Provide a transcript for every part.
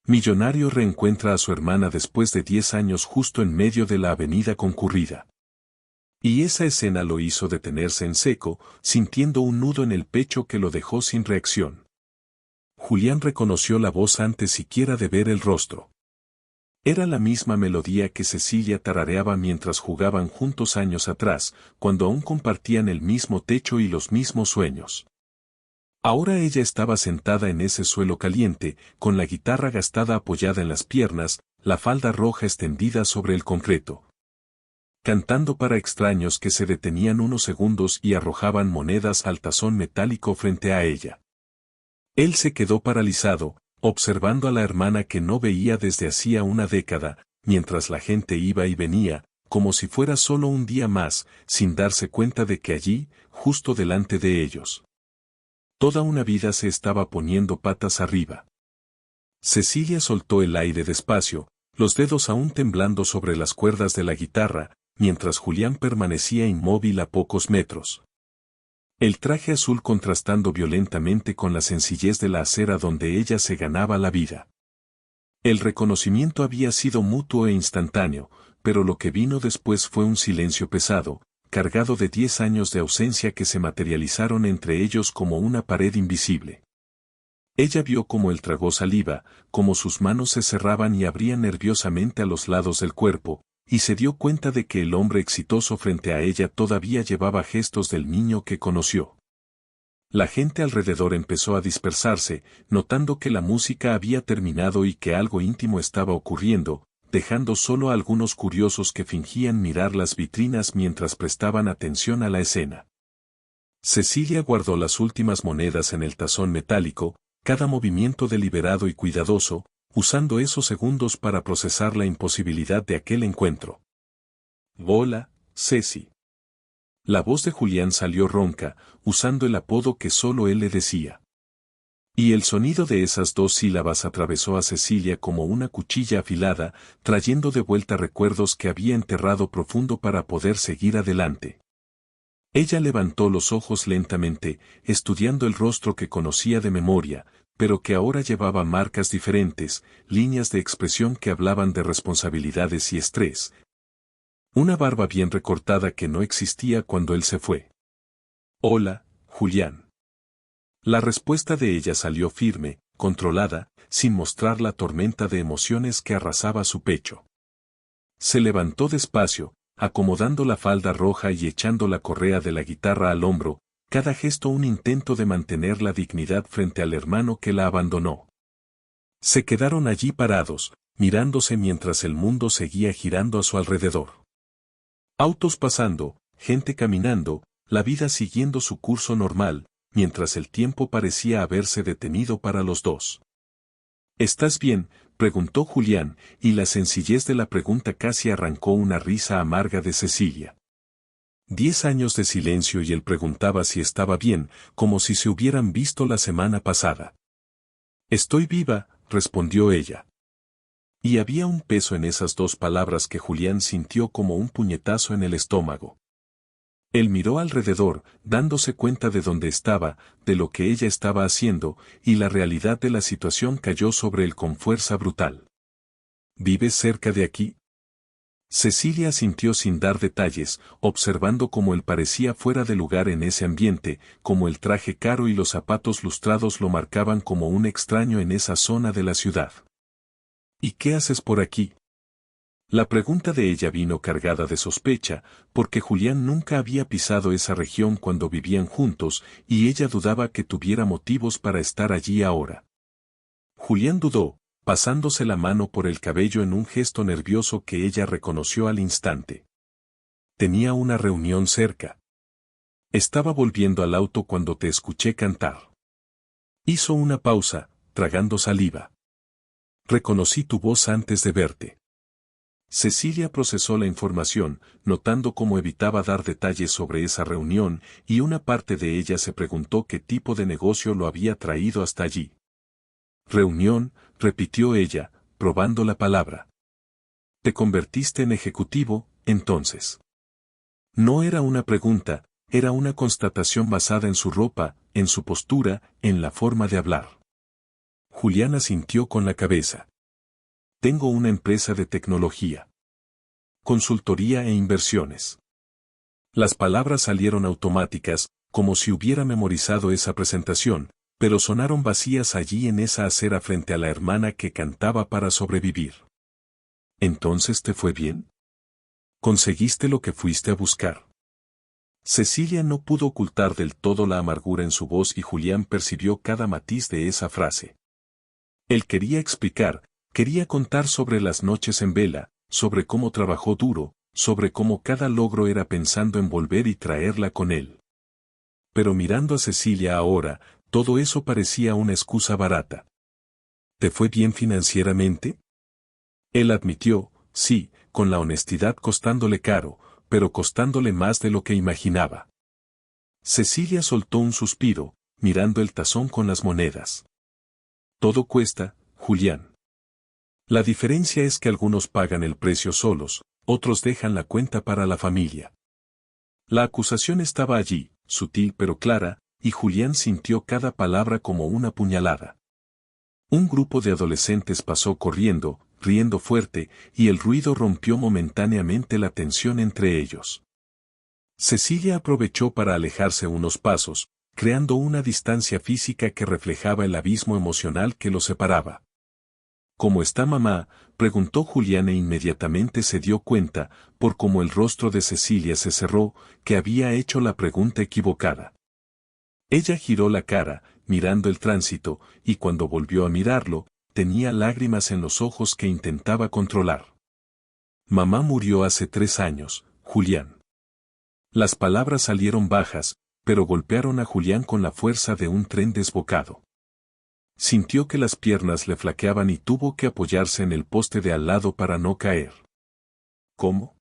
Millonario reencuentra a su hermana después de 10 años justo en medio de la avenida concurrida. Y esa escena lo hizo detenerse en seco, sintiendo un nudo en el pecho que lo dejó sin reacción. Julián reconoció la voz antes siquiera de ver el rostro. Era la misma melodía que Cecilia tarareaba mientras jugaban juntos años atrás, cuando aún compartían el mismo techo y los mismos sueños. Ahora ella estaba sentada en ese suelo caliente, con la guitarra gastada apoyada en las piernas, la falda roja extendida sobre el concreto. Cantando para extraños que se detenían unos segundos y arrojaban monedas al tazón metálico frente a ella. Él se quedó paralizado, observando a la hermana que no veía desde hacía una década, mientras la gente iba y venía, como si fuera solo un día más, sin darse cuenta de que allí, justo delante de ellos, toda una vida se estaba poniendo patas arriba. Cecilia soltó el aire despacio, los dedos aún temblando sobre las cuerdas de la guitarra, mientras Julián permanecía inmóvil a pocos metros. El traje azul contrastando violentamente con la sencillez de la acera donde ella se ganaba la vida. El reconocimiento había sido mutuo e instantáneo, pero lo que vino después fue un silencio pesado, cargado de 10 años de ausencia que se materializaron entre ellos como una pared invisible. Ella vio cómo él tragó saliva, cómo sus manos se cerraban y abrían nerviosamente a los lados del cuerpo, y se dio cuenta de que el hombre exitoso frente a ella todavía llevaba gestos del niño que conoció. La gente alrededor empezó a dispersarse, notando que la música había terminado y que algo íntimo estaba ocurriendo, dejando solo a algunos curiosos que fingían mirar las vitrinas mientras prestaban atención a la escena. Cecilia guardó las últimas monedas en el tazón metálico, cada movimiento deliberado y cuidadoso, usando esos segundos para procesar la imposibilidad de aquel encuentro. «Hola, Ceci». La voz de Julián salió ronca, usando el apodo que solo él le decía. Y el sonido de esas dos sílabas atravesó a Cecilia como una cuchilla afilada, trayendo de vuelta recuerdos que había enterrado profundo para poder seguir adelante. Ella levantó los ojos lentamente, estudiando el rostro que conocía de memoria, pero que ahora llevaba marcas diferentes, líneas de expresión que hablaban de responsabilidades y estrés. Una barba bien recortada que no existía cuando él se fue. «Hola, Julián». La respuesta de ella salió firme, controlada, sin mostrar la tormenta de emociones que arrasaba su pecho. Se levantó despacio, acomodando la falda roja y echando la correa de la guitarra al hombro, cada gesto un intento de mantener la dignidad frente al hermano que la abandonó. Se quedaron allí parados, mirándose mientras el mundo seguía girando a su alrededor. Autos pasando, gente caminando, la vida siguiendo su curso normal, mientras el tiempo parecía haberse detenido para los dos. «¿Estás bien?», preguntó Julián, y la sencillez de la pregunta casi arrancó una risa amarga de Cecilia. 10 años de silencio y él preguntaba si estaba bien, como si se hubieran visto la semana pasada. «Estoy viva», respondió ella. Y había un peso en esas dos palabras que Julián sintió como un puñetazo en el estómago. Él miró alrededor, dándose cuenta de dónde estaba, de lo que ella estaba haciendo, y la realidad de la situación cayó sobre él con fuerza brutal. «¿Vives cerca de aquí?». Cecilia asintió sin dar detalles, observando cómo él parecía fuera de lugar en ese ambiente, como el traje caro y los zapatos lustrados lo marcaban como un extraño en esa zona de la ciudad. «¿Y qué haces por aquí?». La pregunta de ella vino cargada de sospecha, porque Julián nunca había pisado esa región cuando vivían juntos, y ella dudaba que tuviera motivos para estar allí ahora. Julián dudó, pasándose la mano por el cabello en un gesto nervioso que ella reconoció al instante. «Tenía una reunión cerca. Estaba volviendo al auto cuando te escuché cantar». Hizo una pausa, tragando saliva. «Reconocí tu voz antes de verte». Cecilia procesó la información, notando cómo evitaba dar detalles sobre esa reunión, y una parte de ella se preguntó qué tipo de negocio lo había traído hasta allí. «Reunión», repitió ella, probando la palabra. «¿Te convertiste en ejecutivo, entonces?». No era una pregunta, era una constatación basada en su ropa, en su postura, en la forma de hablar. Julián asintió con la cabeza. Tengo una empresa de tecnología, consultoría e inversiones. Las palabras salieron automáticas, como si hubiera memorizado esa presentación, pero sonaron vacías allí en esa acera frente a la hermana que cantaba para sobrevivir. ¿Entonces te fue bien? ¿Conseguiste lo que fuiste a buscar? Cecilia no pudo ocultar del todo la amargura en su voz y Julián percibió cada matiz de esa frase. Él quería explicar, quería contar sobre las noches en vela, sobre cómo trabajó duro, sobre cómo cada logro era pensando en volver y traerla con él. Pero mirando a Cecilia ahora, todo eso parecía una excusa barata. ¿Te fue bien financieramente? Él admitió, sí, con la honestidad costándole caro, pero costándole más de lo que imaginaba. Cecilia soltó un suspiro, mirando el tazón con las monedas. Todo cuesta, Julián. La diferencia es que algunos pagan el precio solos, otros dejan la cuenta para la familia. La acusación estaba allí, sutil pero clara, y Julián sintió cada palabra como una puñalada. Un grupo de adolescentes pasó corriendo, riendo fuerte, y el ruido rompió momentáneamente la tensión entre ellos. Cecilia aprovechó para alejarse unos pasos, creando una distancia física que reflejaba el abismo emocional que los separaba. ¿Cómo está mamá?, preguntó Julián e inmediatamente se dio cuenta, por cómo el rostro de Cecilia se cerró, que había hecho la pregunta equivocada. Ella giró la cara, mirando el tránsito, y cuando volvió a mirarlo, tenía lágrimas en los ojos que intentaba controlar. Mamá murió hace 3 años, Julián. Las palabras salieron bajas, pero golpearon a Julián con la fuerza de un tren desbocado. Sintió que las piernas le flaqueaban y tuvo que apoyarse en el poste de al lado para no caer. ¿Cómo?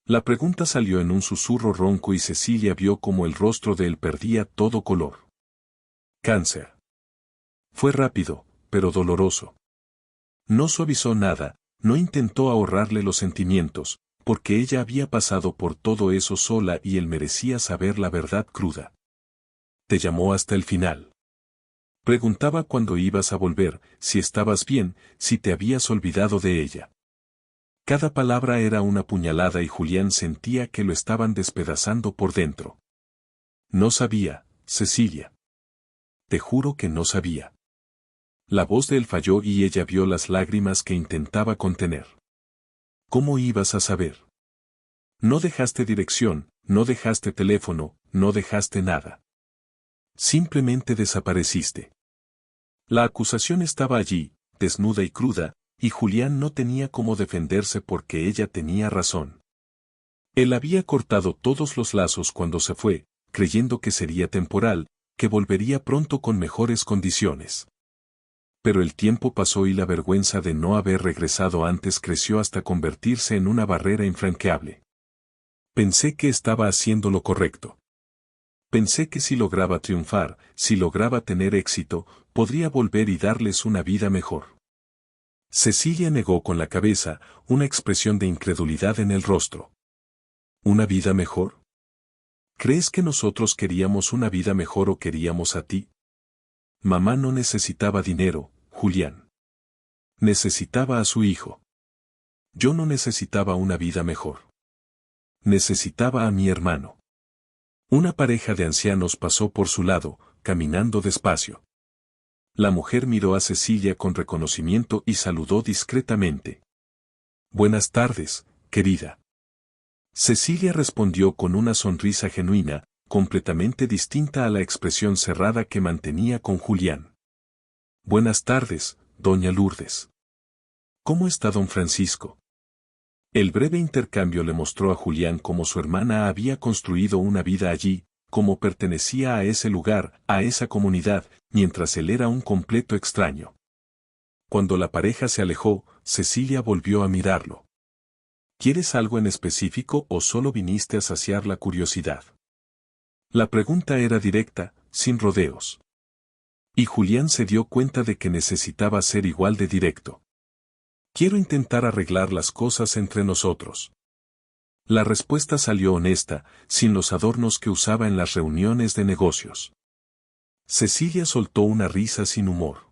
La pregunta salió en un susurro ronco y Cecilia vio cómo el rostro de él perdía todo color. Cáncer. Fue rápido, pero doloroso. No suavizó nada, no intentó ahorrarle los sentimientos, porque ella había pasado por todo eso sola y él merecía saber la verdad cruda. ¿Te llamó hasta el final? Preguntaba cuándo ibas a volver, si estabas bien, si te habías olvidado de ella. Cada palabra era una puñalada y Julián sentía que lo estaban despedazando por dentro. No sabía, Cecilia. Te juro que no sabía. La voz de él falló y ella vio las lágrimas que intentaba contener. ¿Cómo ibas a saber? No dejaste dirección, no dejaste teléfono, no dejaste nada. Simplemente desapareciste. La acusación estaba allí, desnuda y cruda, y Julián no tenía cómo defenderse porque ella tenía razón. Él había cortado todos los lazos cuando se fue, creyendo que sería temporal, que volvería pronto con mejores condiciones. Pero el tiempo pasó y la vergüenza de no haber regresado antes creció hasta convertirse en una barrera infranqueable. Pensé que estaba haciendo lo correcto. Pensé que si lograba triunfar, si lograba tener éxito, podría volver y darles una vida mejor. Cecilia negó con la cabeza, una expresión de incredulidad en el rostro. ¿Una vida mejor? ¿Crees que nosotros queríamos una vida mejor o queríamos a ti? Mamá no necesitaba dinero, Julián. Necesitaba a su hijo. Yo no necesitaba una vida mejor. Necesitaba a mi hermano. Una pareja de ancianos pasó por su lado, caminando despacio. La mujer miró a Cecilia con reconocimiento y saludó discretamente. Buenas tardes, querida. Cecilia respondió con una sonrisa genuina, completamente distinta a la expresión cerrada que mantenía con Julián. Buenas tardes, doña Lourdes. ¿Cómo está don Francisco? El breve intercambio le mostró a Julián cómo su hermana había construido una vida allí, cómo pertenecía a ese lugar, a esa comunidad, mientras él era un completo extraño. Cuando la pareja se alejó, Cecilia volvió a mirarlo. ¿Quieres algo en específico o solo viniste a saciar la curiosidad? La pregunta era directa, sin rodeos. Y Julián se dio cuenta de que necesitaba ser igual de directo. Quiero intentar arreglar las cosas entre nosotros. La respuesta salió honesta, sin los adornos que usaba en las reuniones de negocios. Cecilia soltó una risa sin humor.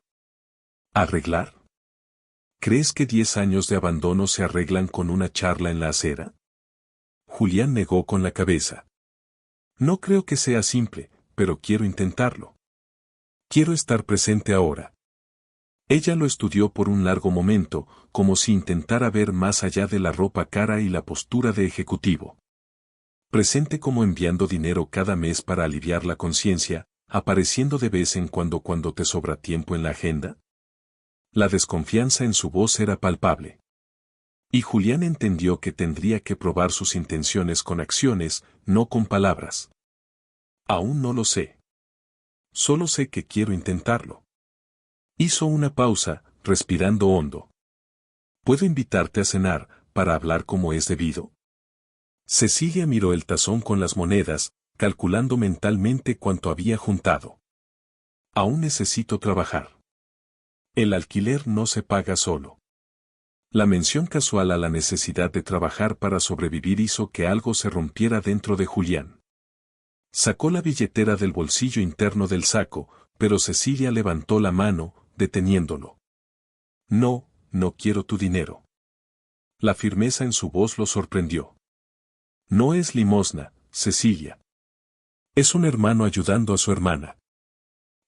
¿Arreglar? ¿Crees que 10 años de abandono se arreglan con una charla en la acera? Julián negó con la cabeza. No creo que sea simple, pero quiero intentarlo. Quiero estar presente ahora. Ella lo estudió por un largo momento, como si intentara ver más allá de la ropa cara y la postura de ejecutivo. Presente como enviando dinero cada mes para aliviar la conciencia, apareciendo de vez en cuando te sobra tiempo en la agenda. La desconfianza en su voz era palpable. Y Julián entendió que tendría que probar sus intenciones con acciones, no con palabras. Aún no lo sé. Solo sé que quiero intentarlo. Hizo una pausa, respirando hondo. ¿Puedo invitarte a cenar, para hablar como es debido? Cecilia miró el tazón con las monedas, calculando mentalmente cuánto había juntado. Aún necesito trabajar. El alquiler no se paga solo. La mención casual a la necesidad de trabajar para sobrevivir hizo que algo se rompiera dentro de Julián. Sacó la billetera del bolsillo interno del saco, pero Cecilia levantó la mano, deteniéndolo. No, no quiero tu dinero. La firmeza en su voz lo sorprendió. No es limosna, Cecilia. Es un hermano ayudando a su hermana.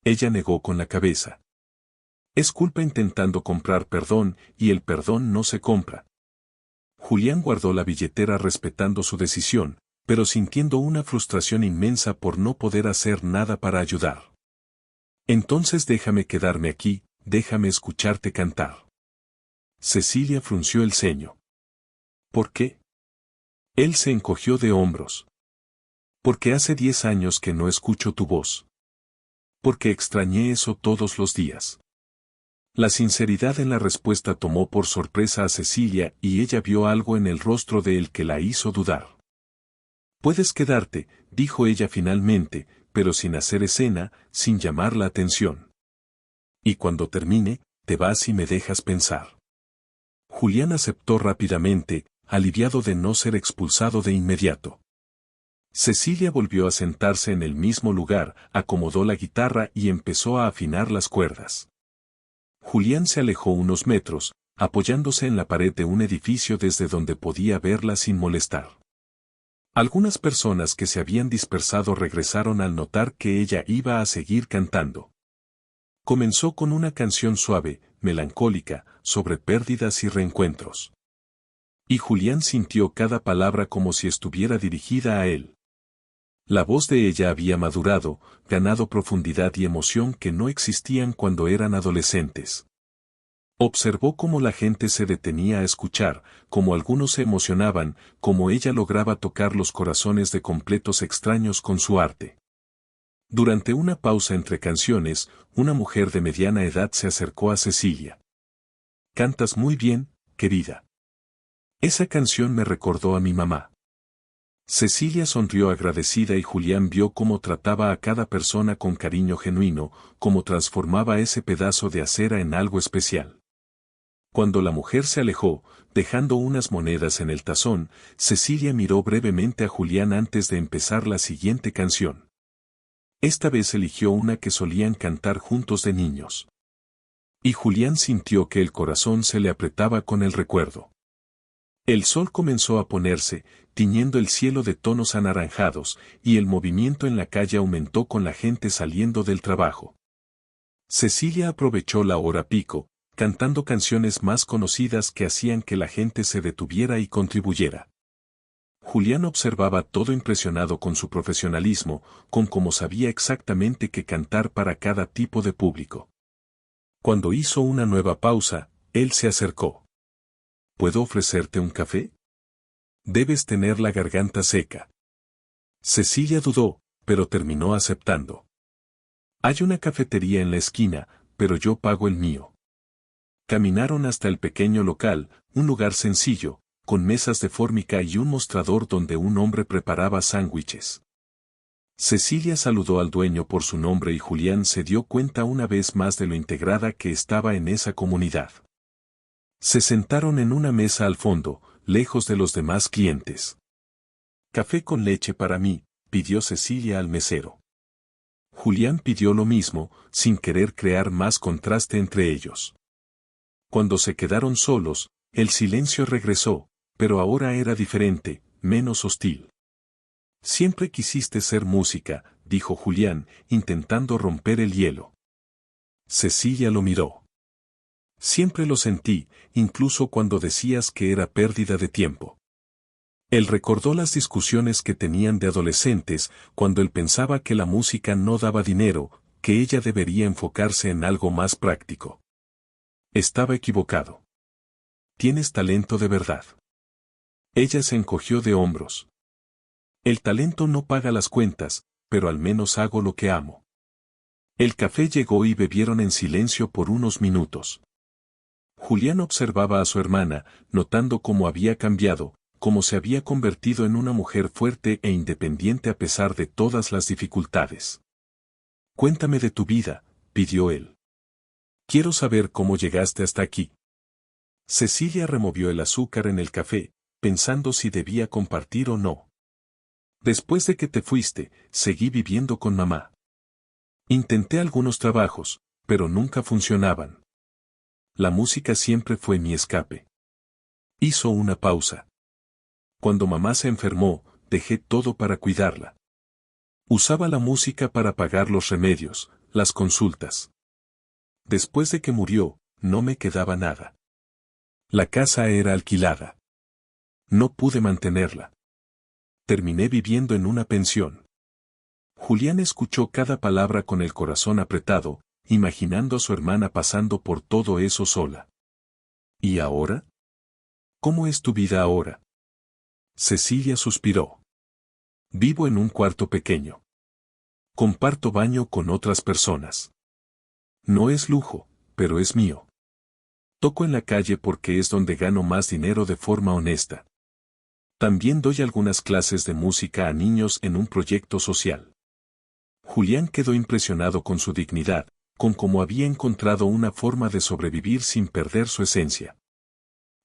Ella negó con la cabeza. Es culpa intentando comprar perdón, y el perdón no se compra. Julián guardó la billetera respetando su decisión, pero sintiendo una frustración inmensa por no poder hacer nada para ayudar. Entonces déjame quedarme aquí, déjame escucharte cantar. Cecilia frunció el ceño. ¿Por qué? Él se encogió de hombros. Porque hace 10 años que no escucho tu voz. Porque extrañé eso todos los días. La sinceridad en la respuesta tomó por sorpresa a Cecilia y ella vio algo en el rostro de él que la hizo dudar. Puedes quedarte, dijo ella finalmente, pero sin hacer escena, sin llamar la atención. Y cuando termine, te vas y me dejas pensar. Julián aceptó rápidamente, aliviado de no ser expulsado de inmediato. Cecilia volvió a sentarse en el mismo lugar, acomodó la guitarra y empezó a afinar las cuerdas. Julián se alejó unos metros, apoyándose en la pared de un edificio desde donde podía verla sin molestar. Algunas personas que se habían dispersado regresaron al notar que ella iba a seguir cantando. Comenzó con una canción suave, melancólica, sobre pérdidas y reencuentros. Y Julián sintió cada palabra como si estuviera dirigida a él. La voz de ella había madurado, ganado profundidad y emoción que no existían cuando eran adolescentes. Observó cómo la gente se detenía a escuchar, cómo algunos se emocionaban, cómo ella lograba tocar los corazones de completos extraños con su arte. Durante una pausa entre canciones, una mujer de mediana edad se acercó a Cecilia. «Cantas muy bien, querida. Esa canción me recordó a mi mamá». Cecilia sonrió agradecida y Julián vio cómo trataba a cada persona con cariño genuino, cómo transformaba ese pedazo de acera en algo especial. Cuando la mujer se alejó, dejando unas monedas en el tazón, Cecilia miró brevemente a Julián antes de empezar la siguiente canción. Esta vez eligió una que solían cantar juntos de niños. Y Julián sintió que el corazón se le apretaba con el recuerdo. El sol comenzó a ponerse, tiñendo el cielo de tonos anaranjados, y el movimiento en la calle aumentó con la gente saliendo del trabajo. Cecilia aprovechó la hora pico, cantando canciones más conocidas que hacían que la gente se detuviera y contribuyera. Julián observaba todo impresionado con su profesionalismo, con cómo sabía exactamente qué cantar para cada tipo de público. Cuando hizo una nueva pausa, él se acercó. ¿Puedo ofrecerte un café? Debes tener la garganta seca. Cecilia dudó, pero terminó aceptando. Hay una cafetería en la esquina, pero yo pago el mío. Caminaron hasta el pequeño local, un lugar sencillo, con mesas de fórmica y un mostrador donde un hombre preparaba sándwiches. Cecilia saludó al dueño por su nombre y Julián se dio cuenta una vez más de lo integrada que estaba en esa comunidad. Se sentaron en una mesa al fondo, lejos de los demás clientes. «Café con leche para mí», pidió Cecilia al mesero. Julián pidió lo mismo, sin querer crear más contraste entre ellos. Cuando se quedaron solos, el silencio regresó, pero ahora era diferente, menos hostil. Siempre quisiste ser música, dijo Julián, intentando romper el hielo. Cecilia lo miró. Siempre lo sentí, incluso cuando decías que era pérdida de tiempo. Él recordó las discusiones que tenían de adolescentes, cuando él pensaba que la música no daba dinero, que ella debería enfocarse en algo más práctico. Estaba equivocado. Tienes talento de verdad. Ella se encogió de hombros. El talento no paga las cuentas, pero al menos hago lo que amo. El café llegó y bebieron en silencio por unos minutos. Julián observaba a su hermana, notando cómo había cambiado, cómo se había convertido en una mujer fuerte e independiente a pesar de todas las dificultades. Cuéntame de tu vida, pidió él. Quiero saber cómo llegaste hasta aquí. Cecilia removió el azúcar en el café, pensando si debía compartir o no. Después de que te fuiste, seguí viviendo con mamá. Intenté algunos trabajos, pero nunca funcionaban. La música siempre fue mi escape. Hizo una pausa. Cuando mamá se enfermó, dejé todo para cuidarla. Usaba la música para pagar los remedios, las consultas. Después de que murió, no me quedaba nada. La casa era alquilada. No pude mantenerla. Terminé viviendo en una pensión. Julián escuchó cada palabra con el corazón apretado, imaginando a su hermana pasando por todo eso sola. ¿Y ahora? ¿Cómo es tu vida ahora? Cecilia suspiró. Vivo en un cuarto pequeño. Comparto baño con otras personas. No es lujo, pero es mío. Toco en la calle porque es donde gano más dinero de forma honesta. También doy algunas clases de música a niños en un proyecto social. Julián quedó impresionado con su dignidad, con cómo había encontrado una forma de sobrevivir sin perder su esencia.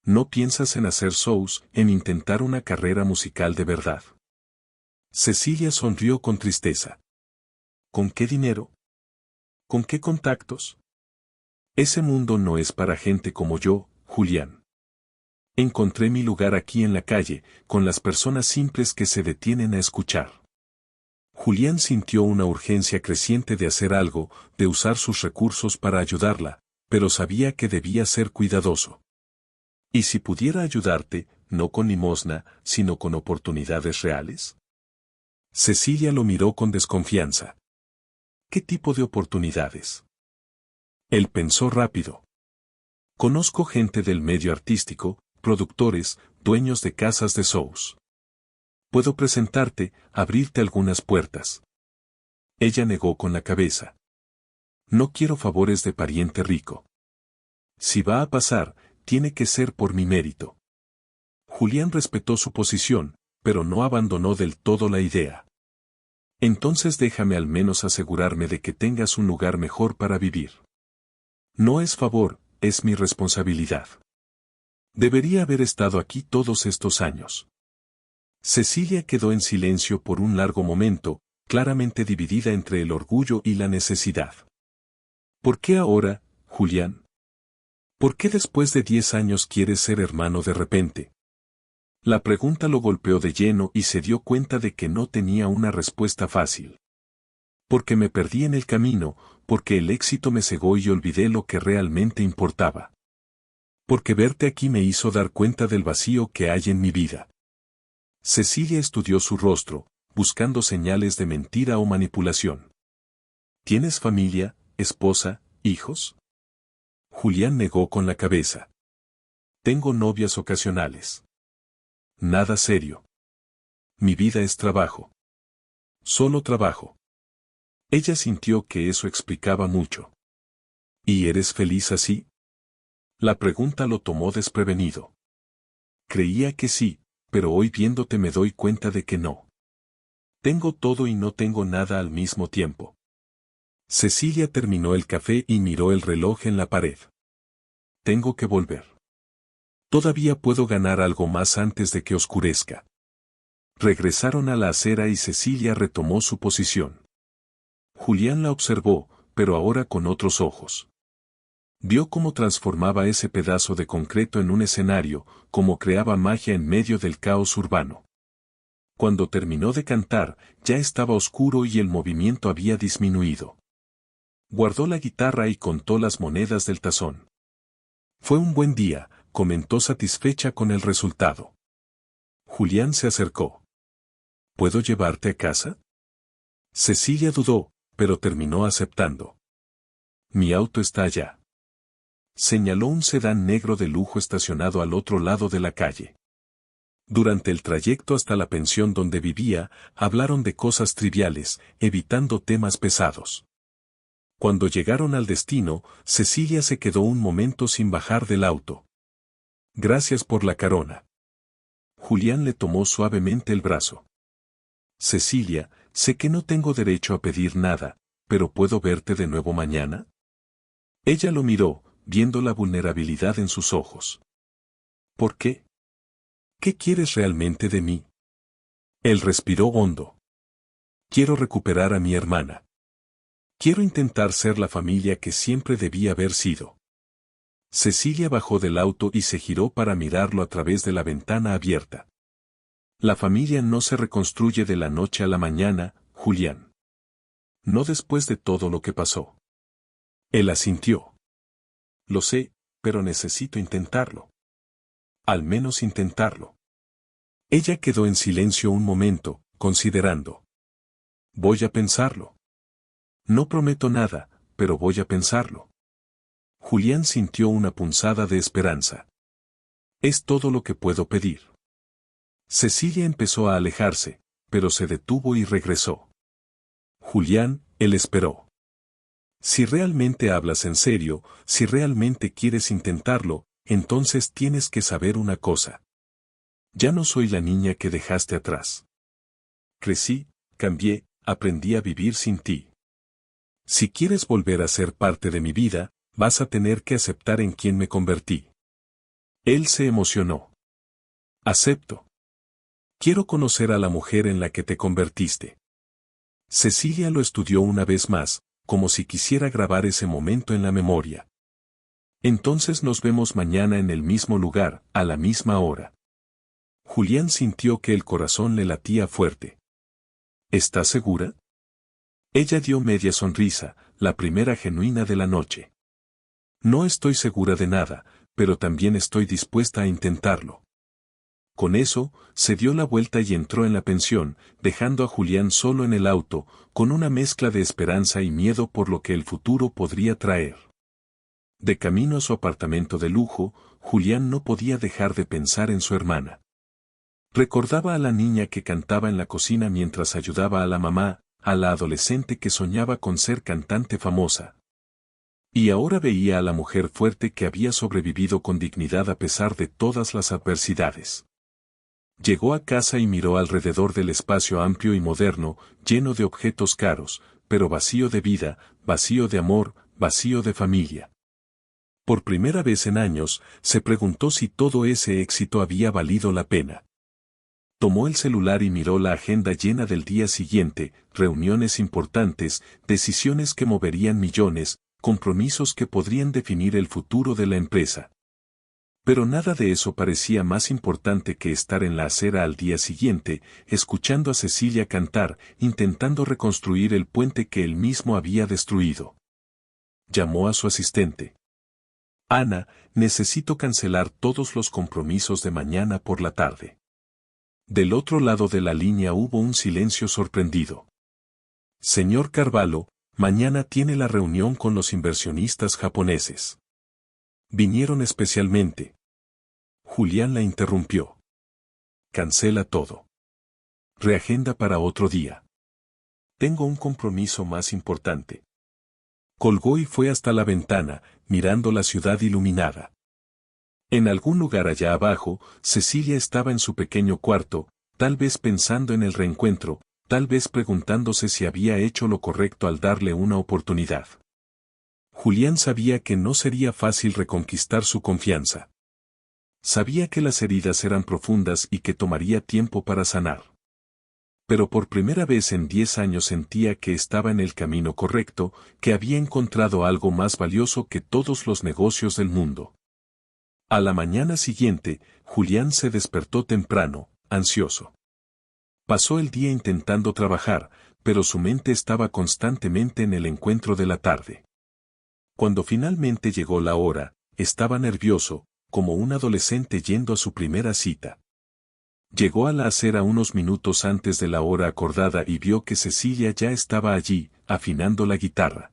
¿No piensas en hacer shows, en intentar una carrera musical de verdad? Cecilia sonrió con tristeza. ¿Con qué dinero? ¿Con qué contactos? Ese mundo no es para gente como yo, Julián. Encontré mi lugar aquí en la calle, con las personas simples que se detienen a escuchar. Julián sintió una urgencia creciente de hacer algo, de usar sus recursos para ayudarla, pero sabía que debía ser cuidadoso. ¿Y si pudiera ayudarte, no con limosna, sino con oportunidades reales? Cecilia lo miró con desconfianza. ¿Qué tipo de oportunidades? Él pensó rápido. Conozco gente del medio artístico, productores, dueños de casas de shows. Puedo presentarte, abrirte algunas puertas. Ella negó con la cabeza. No quiero favores de pariente rico. Si va a pasar, tiene que ser por mi mérito. Julián respetó su posición, pero no abandonó del todo la idea. Entonces déjame al menos asegurarme de que tengas un lugar mejor para vivir. No es favor, es mi responsabilidad. Debería haber estado aquí todos estos años. Cecilia quedó en silencio por un largo momento, claramente dividida entre el orgullo y la necesidad. ¿Por qué ahora, Julián? ¿Por qué después de 10 años quieres ser hermano de repente? La pregunta lo golpeó de lleno y se dio cuenta de que no tenía una respuesta fácil. Porque me perdí en el camino, porque el éxito me cegó y olvidé lo que realmente importaba. Porque verte aquí me hizo dar cuenta del vacío que hay en mi vida. Cecilia estudió su rostro, buscando señales de mentira o manipulación. ¿Tienes familia, esposa, hijos? Julián negó con la cabeza. Tengo novias ocasionales. Nada serio. Mi vida es trabajo. Solo trabajo. Ella sintió que eso explicaba mucho. ¿Y eres feliz así? La pregunta lo tomó desprevenido. Creía que sí, pero hoy viéndote me doy cuenta de que no. Tengo todo y no tengo nada al mismo tiempo. Cecilia terminó el café y miró el reloj en la pared. Tengo que volver. Todavía puedo ganar algo más antes de que oscurezca. Regresaron a la acera y Cecilia retomó su posición. Julián la observó, pero ahora con otros ojos. Vio cómo transformaba ese pedazo de concreto en un escenario, cómo creaba magia en medio del caos urbano. Cuando terminó de cantar, ya estaba oscuro y el movimiento había disminuido. Guardó la guitarra y contó las monedas del tazón. Fue un buen día, comentó satisfecha con el resultado. Julián se acercó. ¿Puedo llevarte a casa? Cecilia dudó, pero terminó aceptando. Mi auto está allá. Señaló un sedán negro de lujo estacionado al otro lado de la calle. Durante el trayecto hasta la pensión donde vivía, hablaron de cosas triviales, evitando temas pesados. Cuando llegaron al destino, Cecilia se quedó un momento sin bajar del auto. Gracias por la carona. Julián le tomó suavemente el brazo. Cecilia, sé que no tengo derecho a pedir nada, pero ¿puedo verte de nuevo mañana? Ella lo miró, viendo la vulnerabilidad en sus ojos. ¿Por qué? ¿Qué quieres realmente de mí? Él respiró hondo. Quiero recuperar a mi hermana. Quiero intentar ser la familia que siempre debía haber sido. Cecilia bajó del auto y se giró para mirarlo a través de la ventana abierta. La familia no se reconstruye de la noche a la mañana, Julián. No después de todo lo que pasó. Él asintió. Lo sé, pero necesito intentarlo. Al menos intentarlo. Ella quedó en silencio un momento, considerando. Voy a pensarlo. No prometo nada, pero voy a pensarlo. Julián sintió una punzada de esperanza. Es todo lo que puedo pedir. Cecilia empezó a alejarse, pero se detuvo y regresó. Julián, él esperó. Si realmente hablas en serio, si realmente quieres intentarlo, entonces tienes que saber una cosa. Ya no soy la niña que dejaste atrás. Crecí, cambié, aprendí a vivir sin ti. Si quieres volver a ser parte de mi vida, vas a tener que aceptar en quién me convertí. Él se emocionó. Acepto. Quiero conocer a la mujer en la que te convertiste. Cecilia lo estudió una vez más, como si quisiera grabar ese momento en la memoria. Entonces nos vemos mañana en el mismo lugar, a la misma hora. Julián sintió que el corazón le latía fuerte. ¿Estás segura? Ella dio media sonrisa, la primera genuina de la noche. No estoy segura de nada, pero también estoy dispuesta a intentarlo. Con eso, se dio la vuelta y entró en la pensión, dejando a Julián solo en el auto, con una mezcla de esperanza y miedo por lo que el futuro podría traer. De camino a su apartamento de lujo, Julián no podía dejar de pensar en su hermana. Recordaba a la niña que cantaba en la cocina mientras ayudaba a la mamá, a la adolescente que soñaba con ser cantante famosa. Y ahora veía a la mujer fuerte que había sobrevivido con dignidad a pesar de todas las adversidades. Llegó a casa y miró alrededor del espacio amplio y moderno, lleno de objetos caros, pero vacío de vida, vacío de amor, vacío de familia. Por primera vez en años, se preguntó si todo ese éxito había valido la pena. Tomó el celular y miró la agenda llena del día siguiente, reuniones importantes, decisiones que moverían millones, compromisos que podrían definir el futuro de la empresa. Pero nada de eso parecía más importante que estar en la acera al día siguiente, escuchando a Cecilia cantar, intentando reconstruir el puente que él mismo había destruido. Llamó a su asistente. Ana, necesito cancelar todos los compromisos de mañana por la tarde. Del otro lado de la línea hubo un silencio sorprendido. Señor Carvalho, mañana tiene la reunión con los inversionistas japoneses. Vinieron especialmente. Julián la interrumpió. Cancela todo. Reagenda para otro día. Tengo un compromiso más importante. Colgó y fue hasta la ventana, mirando la ciudad iluminada. En algún lugar allá abajo, Cecilia estaba en su pequeño cuarto, tal vez pensando en el reencuentro, tal vez preguntándose si había hecho lo correcto al darle una oportunidad. Julián sabía que no sería fácil reconquistar su confianza. Sabía que las heridas eran profundas y que tomaría tiempo para sanar. Pero por primera vez en 10 años sentía que estaba en el camino correcto, que había encontrado algo más valioso que todos los negocios del mundo. A la mañana siguiente, Julián se despertó temprano, ansioso. Pasó el día intentando trabajar, pero su mente estaba constantemente en el encuentro de la tarde. Cuando finalmente llegó la hora, estaba nervioso, como un adolescente yendo a su primera cita. Llegó a la acera unos minutos antes de la hora acordada y vio que Cecilia ya estaba allí, afinando la guitarra.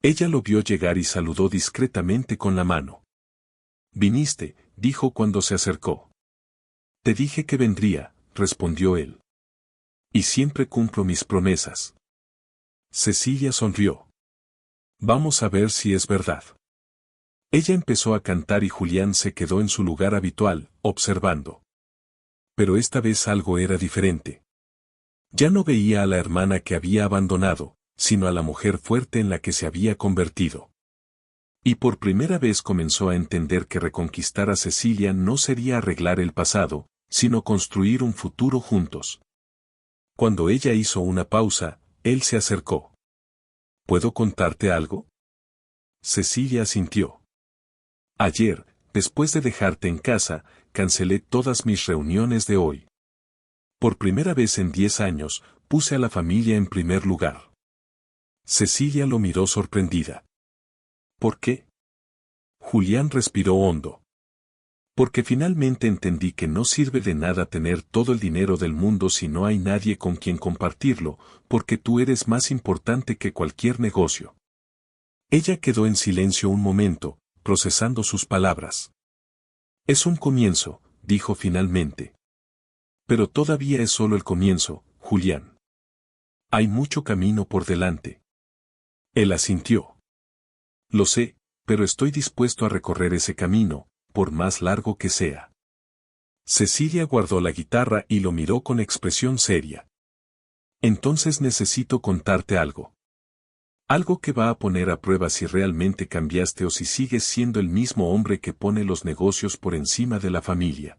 Ella lo vio llegar y saludó discretamente con la mano. «Viniste», dijo cuando se acercó. «Te dije que vendría», respondió él. «Y siempre cumplo mis promesas». Cecilia sonrió. «Vamos a ver si es verdad». Ella empezó a cantar y Julián se quedó en su lugar habitual, observando. Pero esta vez algo era diferente. Ya no veía a la hermana que había abandonado, sino a la mujer fuerte en la que se había convertido. Y por primera vez comenzó a entender que reconquistar a Cecilia no sería arreglar el pasado, sino construir un futuro juntos. Cuando ella hizo una pausa, él se acercó. ¿Puedo contarte algo? Cecilia asintió. Ayer, después de dejarte en casa, cancelé todas mis reuniones de hoy. Por primera vez en 10 años, puse a la familia en primer lugar. Cecilia lo miró sorprendida. ¿Por qué? Julián respiró hondo. Porque finalmente entendí que no sirve de nada tener todo el dinero del mundo si no hay nadie con quien compartirlo, porque tú eres más importante que cualquier negocio. Ella quedó en silencio un momento, procesando sus palabras. Es un comienzo, dijo finalmente. Pero todavía es solo el comienzo, Julián. Hay mucho camino por delante. Él asintió. Lo sé, pero estoy dispuesto a recorrer ese camino, por más largo que sea. Cecilia guardó la guitarra y lo miró con expresión seria. Entonces necesito contarte algo. Algo que va a poner a prueba si realmente cambiaste o si sigues siendo el mismo hombre que pone los negocios por encima de la familia.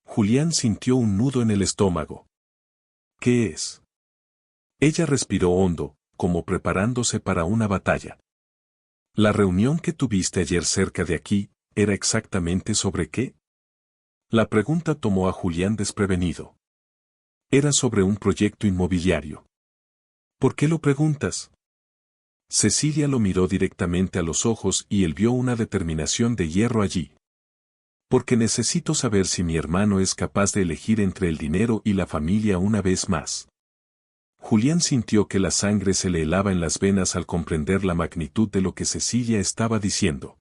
Julián sintió un nudo en el estómago. ¿Qué es? Ella respiró hondo, como preparándose para una batalla. La reunión que tuviste ayer cerca de aquí, ¿era exactamente sobre qué? La pregunta tomó a Julián desprevenido. Era sobre un proyecto inmobiliario. ¿Por qué lo preguntas? Cecilia lo miró directamente a los ojos y él vio una determinación de hierro allí. Porque necesito saber si mi hermano es capaz de elegir entre el dinero y la familia una vez más. Julián sintió que la sangre se le helaba en las venas al comprender la magnitud de lo que Cecilia estaba diciendo.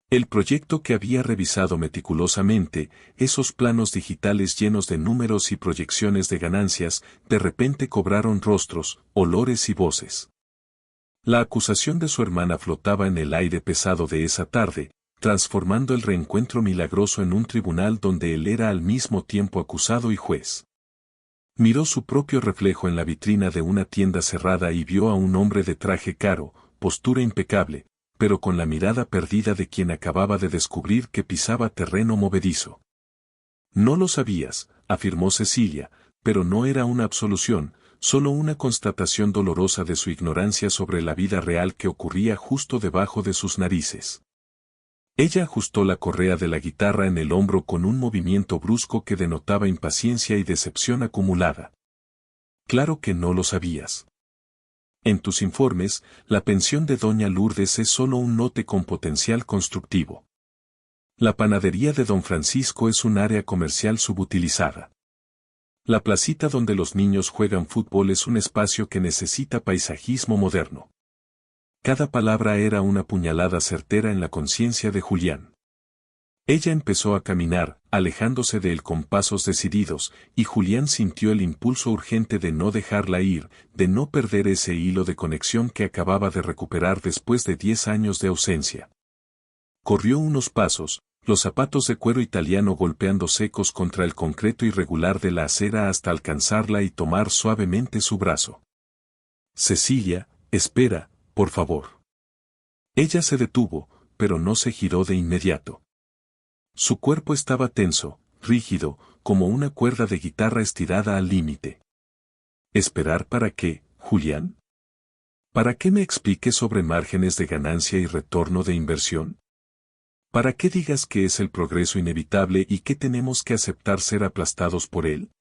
El proyecto que había revisado meticulosamente, esos planos digitales llenos de números y proyecciones de ganancias, de repente cobraron rostros, olores y voces. La acusación de su hermana flotaba en el aire pesado de esa tarde, transformando el reencuentro milagroso en un tribunal donde él era al mismo tiempo acusado y juez. Miró su propio reflejo en la vitrina de una tienda cerrada y vio a un hombre de traje caro, postura impecable, pero con la mirada perdida de quien acababa de descubrir que pisaba terreno movedizo. No lo sabías, afirmó Cecilia, pero no era una absolución, solo una constatación dolorosa de su ignorancia sobre la vida real que ocurría justo debajo de sus narices. Ella ajustó la correa de la guitarra en el hombro con un movimiento brusco que denotaba impaciencia y decepción acumulada. Claro que no lo sabías. En tus informes, la pensión de Doña Lourdes es solo un lote con potencial constructivo. La panadería de Don Francisco es un área comercial subutilizada. La placita donde los niños juegan fútbol es un espacio que necesita paisajismo moderno. Cada palabra era una puñalada certera en la conciencia de Julián. Ella empezó a caminar, alejándose de él con pasos decididos, y Julián sintió el impulso urgente de no dejarla ir, de no perder ese hilo de conexión que acababa de recuperar después de 10 años de ausencia. Corrió unos pasos, los zapatos de cuero italiano golpeando secos contra el concreto irregular de la acera hasta alcanzarla y tomar suavemente su brazo. Cecilia, espera, por favor. Ella se detuvo, pero no se giró de inmediato. Su cuerpo estaba tenso, rígido, como una cuerda de guitarra estirada al límite. ¿Esperar para qué, Julián? ¿Para qué me expliques sobre márgenes de ganancia y retorno de inversión? ¿Para qué digas que es el progreso inevitable y que tenemos que aceptar ser aplastados por él?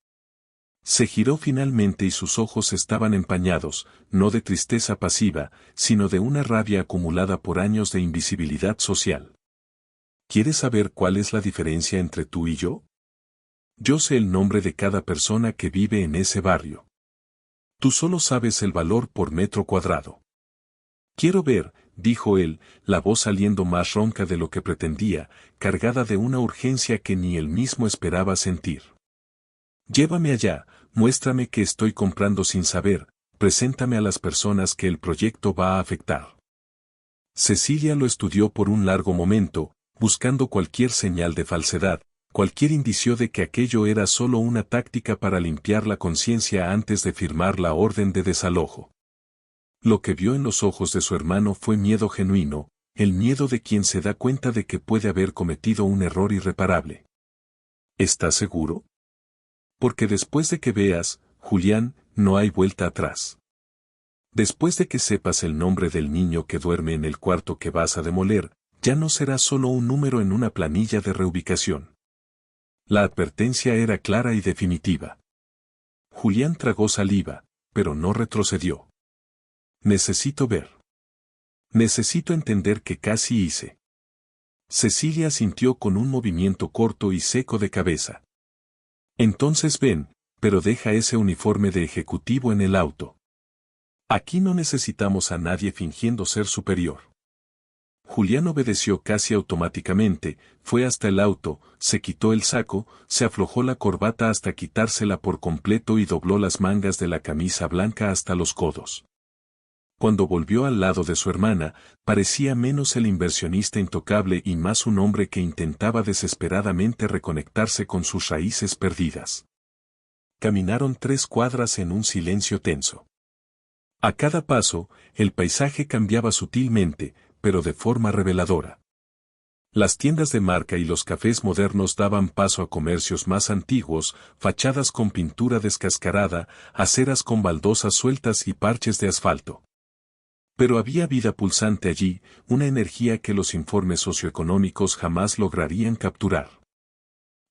Se giró finalmente y sus ojos estaban empañados, no de tristeza pasiva, sino de una rabia acumulada por años de invisibilidad social. ¿Quieres saber cuál es la diferencia entre tú y yo? Yo sé el nombre de cada persona que vive en ese barrio. Tú solo sabes el valor por metro cuadrado. Quiero ver, dijo él, la voz saliendo más ronca de lo que pretendía, cargada de una urgencia que ni él mismo esperaba sentir. Llévame allá, muéstrame que estoy comprando sin saber, preséntame a las personas que el proyecto va a afectar. Cecilia lo estudió por un largo momento, buscando cualquier señal de falsedad, cualquier indicio de que aquello era solo una táctica para limpiar la conciencia antes de firmar la orden de desalojo. Lo que vio en los ojos de su hermano fue miedo genuino, el miedo de quien se da cuenta de que puede haber cometido un error irreparable. ¿Estás seguro? Porque después de que veas, Julián, no hay vuelta atrás. Después de que sepas el nombre del niño que duerme en el cuarto que vas a demoler, ya no será solo un número en una planilla de reubicación. La advertencia era clara y definitiva. Julián tragó saliva, pero no retrocedió. Necesito ver. Necesito entender qué casi hice. Cecilia asintió con un movimiento corto y seco de cabeza. Entonces ven, pero deja ese uniforme de ejecutivo en el auto. Aquí no necesitamos a nadie fingiendo ser superior. Julián obedeció casi automáticamente, fue hasta el auto, se quitó el saco, se aflojó la corbata hasta quitársela por completo y dobló las mangas de la camisa blanca hasta los codos. Cuando volvió al lado de su hermana, parecía menos el inversionista intocable y más un hombre que intentaba desesperadamente reconectarse con sus raíces perdidas. Caminaron 3 cuadras en un silencio tenso. A cada paso, el paisaje cambiaba sutilmente, pero de forma reveladora. Las tiendas de marca y los cafés modernos daban paso a comercios más antiguos, fachadas con pintura descascarada, aceras con baldosas sueltas y parches de asfalto. Pero había vida pulsante allí, una energía que los informes socioeconómicos jamás lograrían capturar.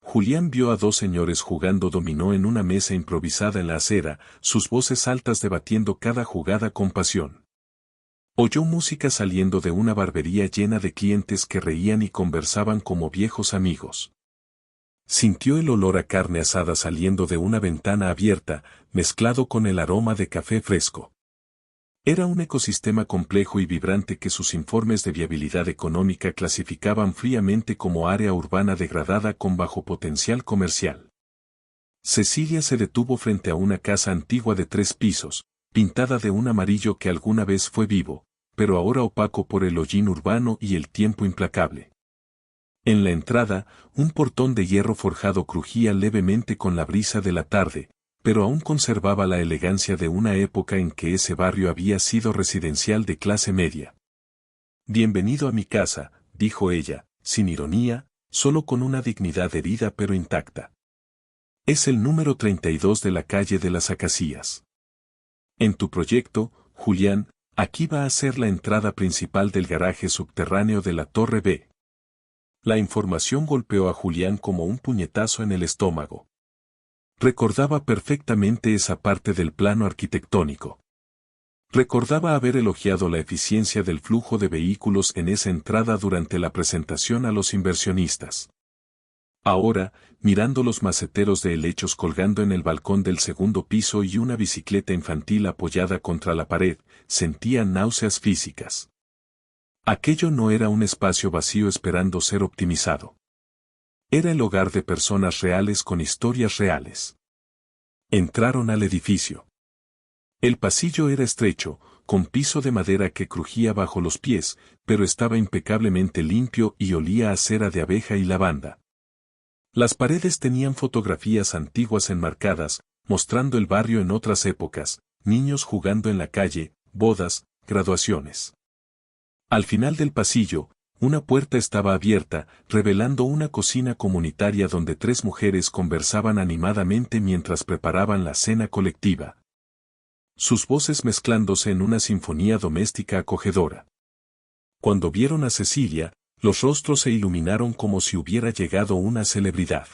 Julián vio a 2 señores jugando dominó en una mesa improvisada en la acera, sus voces altas debatiendo cada jugada con pasión. Oyó música saliendo de una barbería llena de clientes que reían y conversaban como viejos amigos. Sintió el olor a carne asada saliendo de una ventana abierta, mezclado con el aroma de café fresco. Era un ecosistema complejo y vibrante que sus informes de viabilidad económica clasificaban fríamente como área urbana degradada con bajo potencial comercial. Cecilia se detuvo frente a una casa antigua de 3 pisos, pintada de un amarillo que alguna vez fue vivo, pero ahora opaco por el hollín urbano y el tiempo implacable. En la entrada, un portón de hierro forjado crujía levemente con la brisa de la tarde, pero aún conservaba la elegancia de una época en que ese barrio había sido residencial de clase media. Bienvenido a mi casa, dijo ella, sin ironía, solo con una dignidad herida pero intacta. Es el número 32 de la calle de las Acacias. En tu proyecto, Julián, aquí va a ser la entrada principal del garaje subterráneo de la Torre B. La información golpeó a Julián como un puñetazo en el estómago. Recordaba perfectamente esa parte del plano arquitectónico. Recordaba haber elogiado la eficiencia del flujo de vehículos en esa entrada durante la presentación a los inversionistas. Ahora, mirando los maceteros de helechos colgando en el balcón del segundo piso y una bicicleta infantil apoyada contra la pared, sentía náuseas físicas. Aquello no era un espacio vacío esperando ser optimizado. Era el hogar de personas reales con historias reales. Entraron al edificio. El pasillo era estrecho, con piso de madera que crujía bajo los pies, pero estaba impecablemente limpio y olía a cera de abeja y lavanda. Las paredes tenían fotografías antiguas enmarcadas, mostrando el barrio en otras épocas, niños jugando en la calle, bodas, graduaciones. Al final del pasillo, Una puerta estaba abierta, revelando una cocina comunitaria donde 3 mujeres conversaban animadamente mientras preparaban la cena colectiva. Sus voces mezclándose en una sinfonía doméstica acogedora. Cuando vieron a Cecilia, los rostros se iluminaron como si hubiera llegado una celebridad.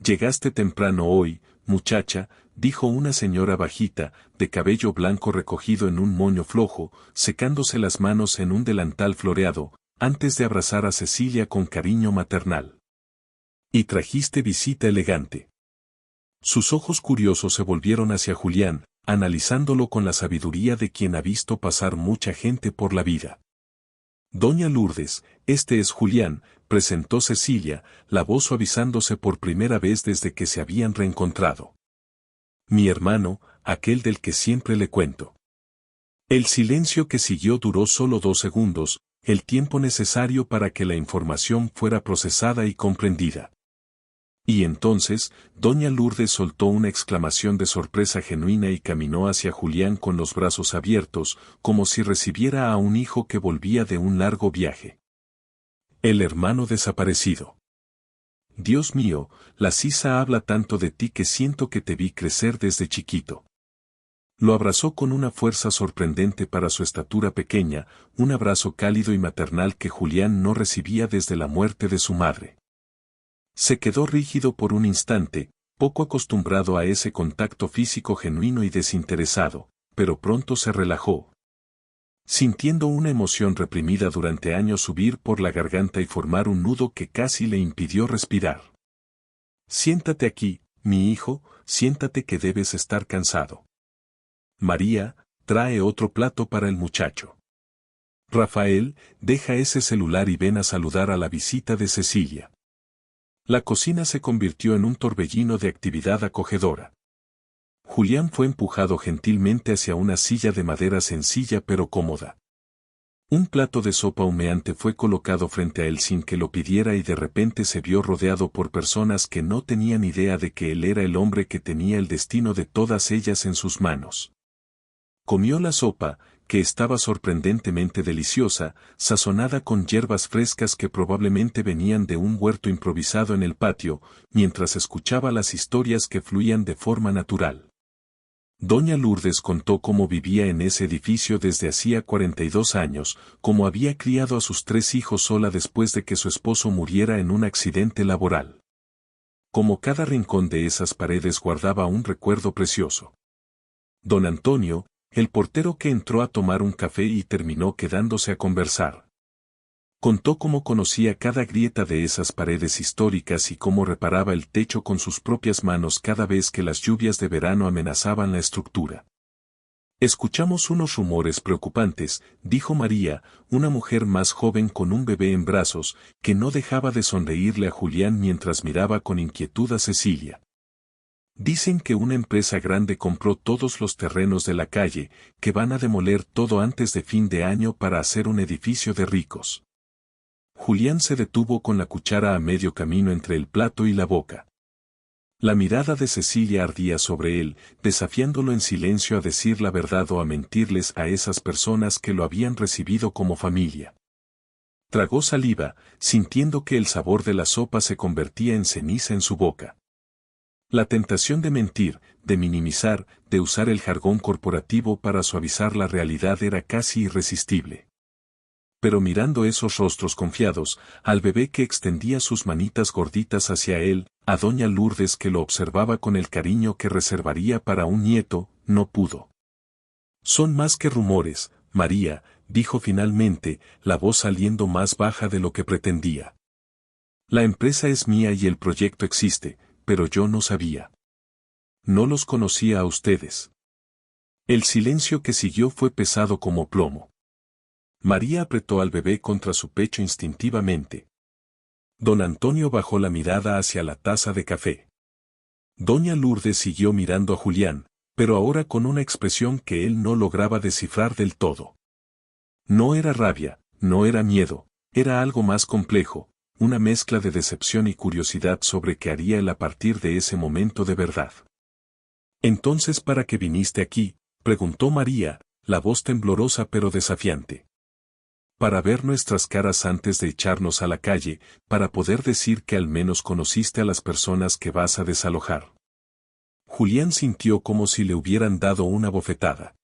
«Llegaste temprano hoy, muchacha», dijo una señora bajita, de cabello blanco recogido en un moño flojo, secándose las manos en un delantal floreado, antes de abrazar a Cecilia con cariño maternal. «Y trajiste visita elegante». Sus ojos curiosos se volvieron hacia Julián, analizándolo con la sabiduría de quien ha visto pasar mucha gente por la vida. «Doña Lourdes, este es Julián», presentó Cecilia, la voz suavizándose por primera vez desde que se habían reencontrado. «Mi hermano, aquel del que siempre le cuento». El silencio que siguió duró solo 2 segundos, el tiempo necesario para que la información fuera procesada y comprendida. Y entonces, doña Lourdes soltó una exclamación de sorpresa genuina y caminó hacia Julián con los brazos abiertos, como si recibiera a un hijo que volvía de un largo viaje. «El hermano desaparecido. Dios mío, la Sisa habla tanto de ti que siento que te vi crecer desde chiquito». Lo abrazó con una fuerza sorprendente para su estatura pequeña, un abrazo cálido y maternal que Julián no recibía desde la muerte de su madre. Se quedó rígido por un instante, poco acostumbrado a ese contacto físico genuino y desinteresado, pero pronto se relajó. Sintiendo una emoción reprimida durante años subir por la garganta y formar un nudo que casi le impidió respirar. «Siéntate aquí, mi hijo, siéntate que debes estar cansado. María, trae otro plato para el muchacho. Rafael, deja ese celular y ven a saludar a la visita de Cecilia». La cocina se convirtió en un torbellino de actividad acogedora. Julián fue empujado gentilmente hacia una silla de madera sencilla pero cómoda. Un plato de sopa humeante fue colocado frente a él sin que lo pidiera y de repente se vio rodeado por personas que no tenían idea de que él era el hombre que tenía el destino de todas ellas en sus manos. Comió la sopa, que estaba sorprendentemente deliciosa, sazonada con hierbas frescas que probablemente venían de un huerto improvisado en el patio, mientras escuchaba las historias que fluían de forma natural. Doña Lourdes contó cómo vivía en ese edificio desde hacía 42 años, cómo había criado a sus 3 hijos sola después de que su esposo muriera en un accidente laboral. Como cada rincón de esas paredes guardaba un recuerdo precioso. Don Antonio, el portero que entró a tomar un café y terminó quedándose a conversar. Contó cómo conocía cada grieta de esas paredes históricas y cómo reparaba el techo con sus propias manos cada vez que las lluvias de verano amenazaban la estructura. «Escuchamos unos rumores preocupantes», dijo María, una mujer más joven con un bebé en brazos, que no dejaba de sonreírle a Julián mientras miraba con inquietud a Cecilia. «Dicen que una empresa grande compró todos los terrenos de la calle, que van a demoler todo antes de fin de año para hacer un edificio de ricos». Julián se detuvo con la cuchara a medio camino entre el plato y la boca. La mirada de Cecilia ardía sobre él, desafiándolo en silencio a decir la verdad o a mentirles a esas personas que lo habían recibido como familia. Tragó saliva, sintiendo que el sabor de la sopa se convertía en ceniza en su boca. La tentación de mentir, de minimizar, de usar el jargón corporativo para suavizar la realidad era casi irresistible. Pero mirando esos rostros confiados, al bebé que extendía sus manitas gorditas hacia él, a doña Lourdes que lo observaba con el cariño que reservaría para un nieto, no pudo. «Son más que rumores, María», dijo finalmente, la voz saliendo más baja de lo que pretendía. «La empresa es mía y el proyecto existe, pero yo no sabía. No los conocía a ustedes». El silencio que siguió fue pesado como plomo. María apretó al bebé contra su pecho instintivamente. Don Antonio bajó la mirada hacia la taza de café. Doña Lourdes siguió mirando a Julián, pero ahora con una expresión que él no lograba descifrar del todo. No era rabia, no era miedo, era algo más complejo, una mezcla de decepción y curiosidad sobre qué haría él a partir de ese momento de verdad. «Entonces, ¿para qué viniste aquí?», preguntó María, la voz temblorosa pero desafiante. para ver nuestras caras antes de echarnos a la calle, para poder decir que al menos conociste a las personas que vas a desalojar. Julián sintió como si le hubieran dado una bofetada.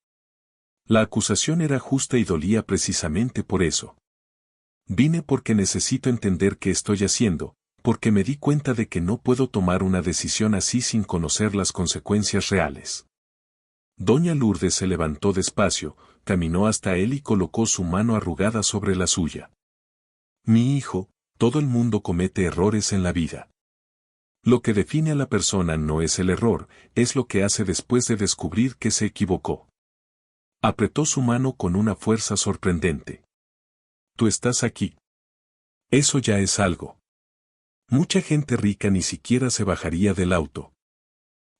La acusación era justa y dolía precisamente por eso. Vine porque necesito entender qué estoy haciendo, porque me di cuenta de que no puedo tomar una decisión así sin conocer las consecuencias reales. Doña Lourdes se levantó despacio, caminó hasta él y colocó su mano arrugada sobre la suya. Mi hijo, todo el mundo comete errores en la vida. Lo que define a la persona no es el error, es lo que hace después de descubrir que se equivocó. Apretó su mano con una fuerza sorprendente. Tú estás aquí. Eso ya es algo. Mucha gente rica ni siquiera se bajaría del auto.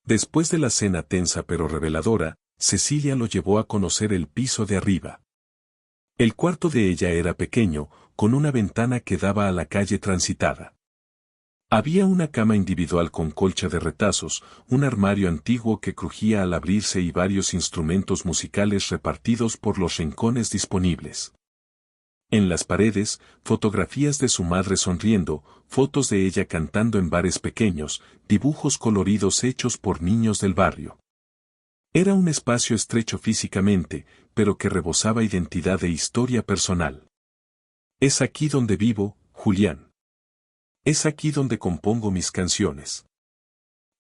Después de la cena tensa pero reveladora, Cecilia lo llevó a conocer el piso de arriba. El cuarto de ella era pequeño, con una ventana que daba a la calle transitada. Había una cama individual con colcha de retazos, un armario antiguo que crujía al abrirse y varios instrumentos musicales repartidos por los rincones disponibles. En las paredes, fotografías de su madre sonriendo, fotos de ella cantando en bares pequeños, dibujos coloridos hechos por niños del barrio. Era un espacio estrecho físicamente, pero que rebosaba identidad e historia personal. Es aquí donde vivo, Julián. Es aquí donde compongo mis canciones.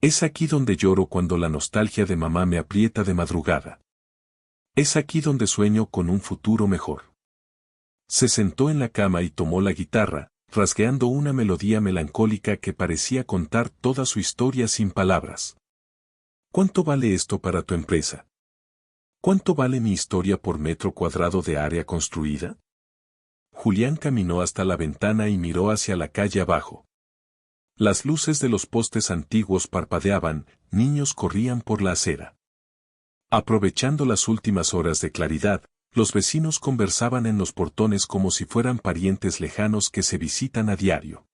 Es aquí donde lloro cuando la nostalgia de mamá me aprieta de madrugada. Es aquí donde sueño con un futuro mejor. Se sentó en la cama y tomó la guitarra, rasgueando una melodía melancólica que parecía contar toda su historia sin palabras. ¿Cuánto vale esto para tu empresa? ¿Cuánto vale mi historia por metro cuadrado de área construida? Julián caminó hasta la ventana y miró hacia la calle abajo. Las luces de los postes antiguos parpadeaban, niños corrían por la acera. Aprovechando las últimas horas de claridad, los vecinos conversaban en los portones como si fueran parientes lejanos que se visitan a diario.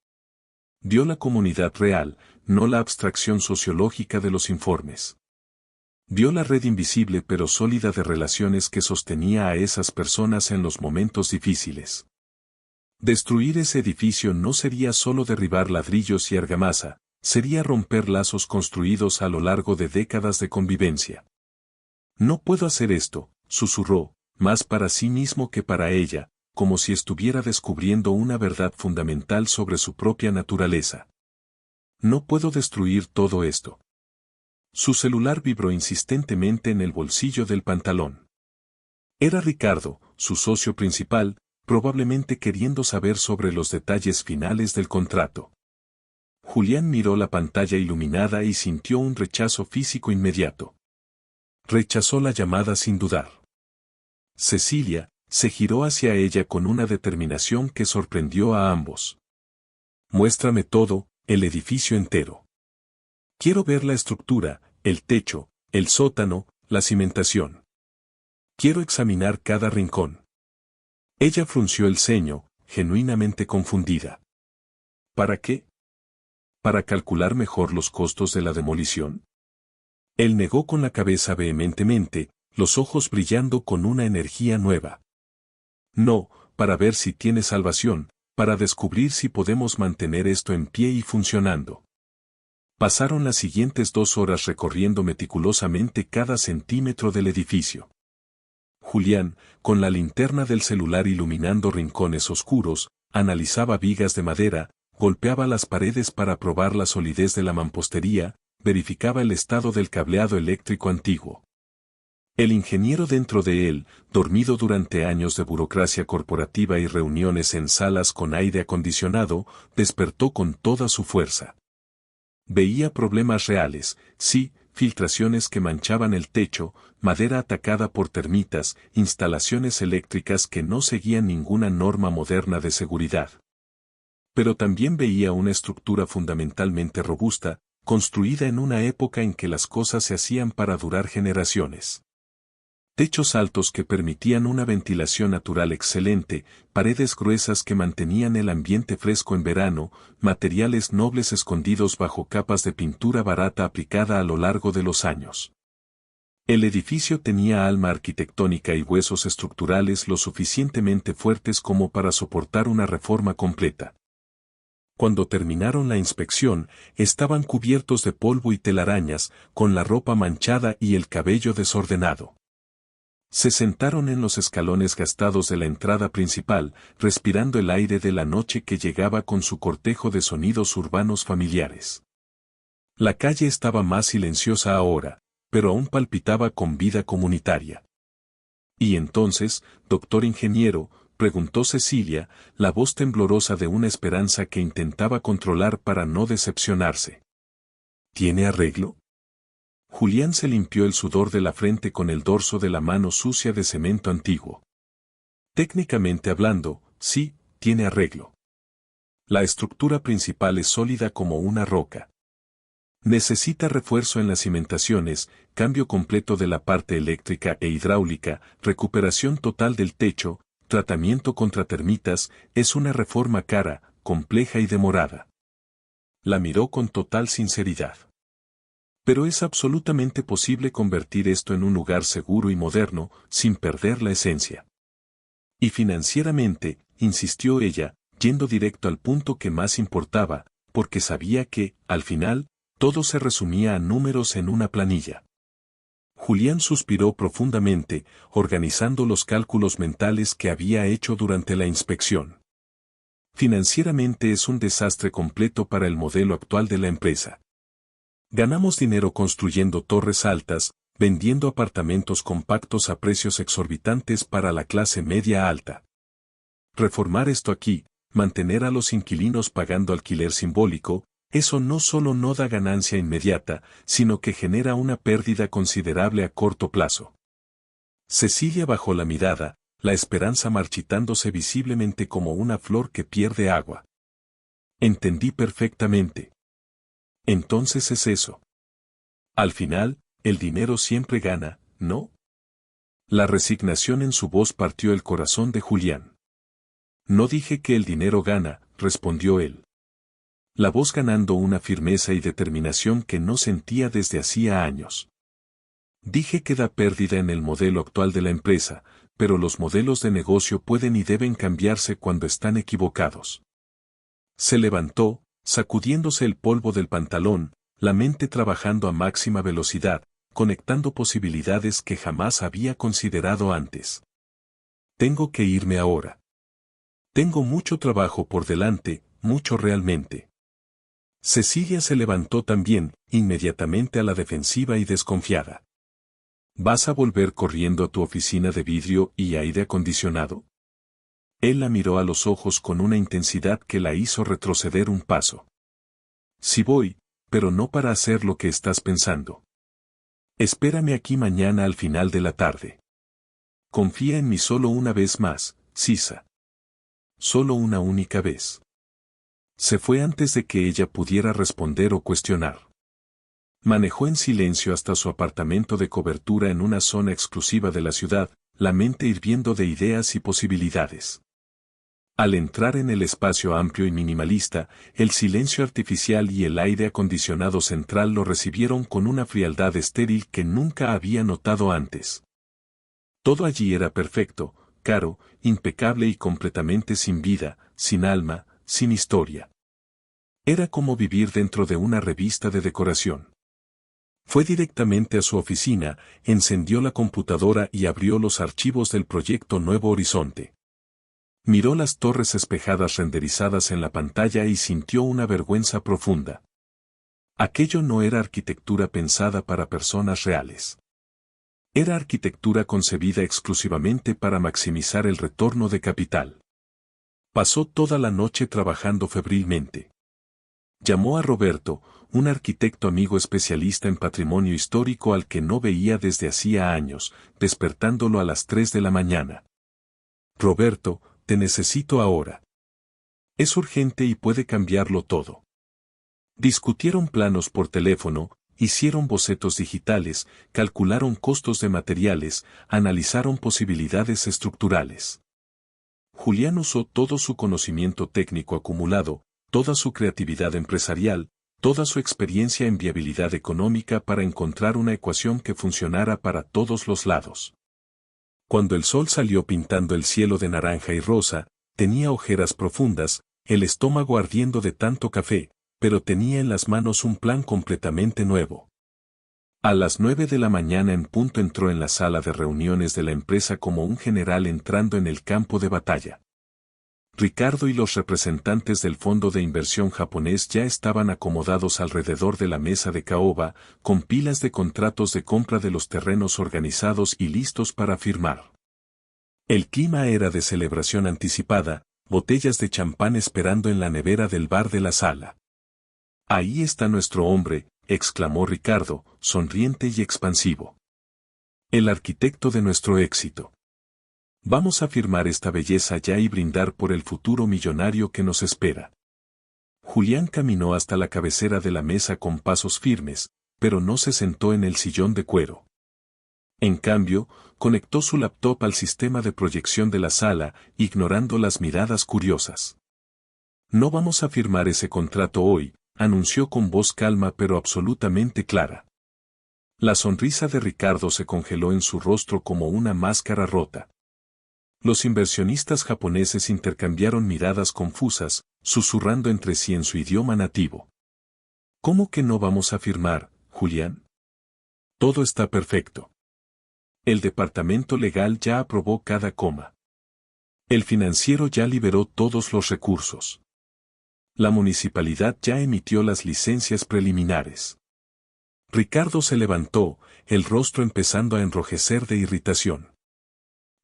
Vio la comunidad real, no la abstracción sociológica de los informes. Vio la red invisible pero sólida de relaciones que sostenía a esas personas en los momentos difíciles. Destruir ese edificio no sería solo derribar ladrillos y argamasa, sería romper lazos construidos a lo largo de décadas de convivencia. No puedo hacer esto, susurró, más para sí mismo que para ella, como si estuviera descubriendo una verdad fundamental sobre su propia naturaleza. No puedo destruir todo esto. Su celular vibró insistentemente en el bolsillo del pantalón. Era Ricardo, su socio principal, probablemente queriendo saber sobre los detalles finales del contrato. Julián miró la pantalla iluminada y sintió un rechazo físico inmediato. Rechazó la llamada sin dudar. Cecilia se giró hacia ella con una determinación que sorprendió a ambos. Muéstrame todo, el edificio entero. Quiero ver la estructura, el techo, el sótano, la cimentación. Quiero examinar cada rincón. Ella frunció el ceño, genuinamente confundida. ¿Para qué? ¿Para calcular mejor los costos de la demolición? Él negó con la cabeza vehementemente, los ojos brillando con una energía nueva. No, para ver si tiene salvación, para descubrir si podemos mantener esto en pie y funcionando. Pasaron las siguientes 2 horas recorriendo meticulosamente cada centímetro del edificio. Julián, con la linterna del celular iluminando rincones oscuros, analizaba vigas de madera, golpeaba las paredes para probar la solidez de la mampostería, verificaba el estado del cableado eléctrico antiguo. El ingeniero dentro de él, dormido durante años de burocracia corporativa y reuniones en salas con aire acondicionado, despertó con toda su fuerza. Veía problemas reales, sí, filtraciones que manchaban el techo, madera atacada por termitas, instalaciones eléctricas que no seguían ninguna norma moderna de seguridad. Pero también veía una estructura fundamentalmente robusta, construida en una época en que las cosas se hacían para durar generaciones. Techos altos que permitían una ventilación natural excelente, paredes gruesas que mantenían el ambiente fresco en verano, materiales nobles escondidos bajo capas de pintura barata aplicada a lo largo de los años. El edificio tenía alma arquitectónica y huesos estructurales lo suficientemente fuertes como para soportar una reforma completa. Cuando terminaron la inspección, estaban cubiertos de polvo y telarañas, con la ropa manchada y el cabello desordenado. Se sentaron en los escalones gastados de la entrada principal, respirando el aire de la noche que llegaba con su cortejo de sonidos urbanos familiares. La calle estaba más silenciosa ahora, pero aún palpitaba con vida comunitaria. Y entonces, doctor ingeniero, preguntó Cecilia, la voz temblorosa de una esperanza que intentaba controlar para no decepcionarse. ¿Tiene arreglo? Julián se limpió el sudor de la frente con el dorso de la mano sucia de cemento antiguo. Técnicamente hablando, sí, tiene arreglo. La estructura principal es sólida como una roca. Necesita refuerzo en las cimentaciones, cambio completo de la parte eléctrica e hidráulica, recuperación total del techo, tratamiento contra termitas, es una reforma cara, compleja y demorada. La miró con total sinceridad. Pero es absolutamente posible convertir esto en un lugar seguro y moderno, sin perder la esencia. Y financieramente, insistió ella, yendo directo al punto que más importaba, porque sabía que, al final, todo se resumía a números en una planilla. Julián suspiró profundamente, organizando los cálculos mentales que había hecho durante la inspección. Financieramente es un desastre completo para el modelo actual de la empresa. Ganamos dinero construyendo torres altas, vendiendo apartamentos compactos a precios exorbitantes para la clase media alta. Reformar esto aquí, mantener a los inquilinos pagando alquiler simbólico, eso no solo no da ganancia inmediata, sino que genera una pérdida considerable a corto plazo. Cecilia bajó la mirada, la esperanza marchitándose visiblemente como una flor que pierde agua. Entendí perfectamente. Entonces es eso. Al final, el dinero siempre gana, ¿no? La resignación en su voz partió el corazón de Julián. No dije que el dinero gana, respondió él. La voz ganando una firmeza y determinación que no sentía desde hacía años. Dije que da pérdida en el modelo actual de la empresa, pero los modelos de negocio pueden y deben cambiarse cuando están equivocados. Se levantó, sacudiéndose el polvo del pantalón, la mente trabajando a máxima velocidad, conectando posibilidades que jamás había considerado antes. Tengo que irme ahora. Tengo mucho trabajo por delante, mucho realmente. Cecilia se levantó también, inmediatamente a la defensiva y desconfiada. ¿Vas a volver corriendo a tu oficina de vidrio y aire acondicionado? Él la miró a los ojos con una intensidad que la hizo retroceder un paso. Sí voy, pero no para hacer lo que estás pensando. Espérame aquí mañana al final de la tarde. Confía en mí solo una vez más, Sisa. Solo una única vez. Se fue antes de que ella pudiera responder o cuestionar. Manejó en silencio hasta su apartamento de cobertura en una zona exclusiva de la ciudad, la mente hirviendo de ideas y posibilidades. Al entrar en el espacio amplio y minimalista, el silencio artificial y el aire acondicionado central lo recibieron con una frialdad estéril que nunca había notado antes. Todo allí era perfecto, caro, impecable y completamente sin vida, sin alma, sin historia. Era como vivir dentro de una revista de decoración. Fue directamente a su oficina, encendió la computadora y abrió los archivos del proyecto Nuevo Horizonte. Miró las torres espejadas renderizadas en la pantalla y sintió una vergüenza profunda. Aquello no era arquitectura pensada para personas reales. Era arquitectura concebida exclusivamente para maximizar el retorno de capital. Pasó toda la noche trabajando febrilmente. Llamó a Roberto, un arquitecto amigo especialista en patrimonio histórico al que no veía desde hacía años, despertándolo a las 3 de la mañana. Roberto, te necesito ahora. Es urgente y puede cambiarlo todo. Discutieron planos por teléfono, hicieron bocetos digitales, calcularon costos de materiales, analizaron posibilidades estructurales. Julián usó todo su conocimiento técnico acumulado, toda su creatividad empresarial, toda su experiencia en viabilidad económica para encontrar una ecuación que funcionara para todos los lados. Cuando el sol salió pintando el cielo de naranja y rosa, tenía ojeras profundas, el estómago ardiendo de tanto café, pero tenía en las manos un plan completamente nuevo. A las 9 de la mañana en punto entró en la sala de reuniones de la empresa como un general entrando en el campo de batalla. Ricardo y los representantes del fondo de inversión japonés ya estaban acomodados alrededor de la mesa de caoba, con pilas de contratos de compra de los terrenos organizados y listos para firmar. El clima era de celebración anticipada, botellas de champán esperando en la nevera del bar de la sala. «Ahí está nuestro hombre», exclamó Ricardo, sonriente y expansivo. «El arquitecto de nuestro éxito. Vamos a firmar esta belleza ya y brindar por el futuro millonario que nos espera». Julián caminó hasta la cabecera de la mesa con pasos firmes, pero no se sentó en el sillón de cuero. En cambio, conectó su laptop al sistema de proyección de la sala, ignorando las miradas curiosas. «No vamos a firmar ese contrato hoy», anunció con voz calma pero absolutamente clara. La sonrisa de Ricardo se congeló en su rostro como una máscara rota. Los inversionistas japoneses intercambiaron miradas confusas, susurrando entre sí en su idioma nativo. «¿Cómo que no vamos a firmar, Julián? Todo está perfecto. El departamento legal ya aprobó cada coma. El financiero ya liberó todos los recursos. La municipalidad ya emitió las licencias preliminares». Ricardo se levantó, el rostro empezando a enrojecer de irritación.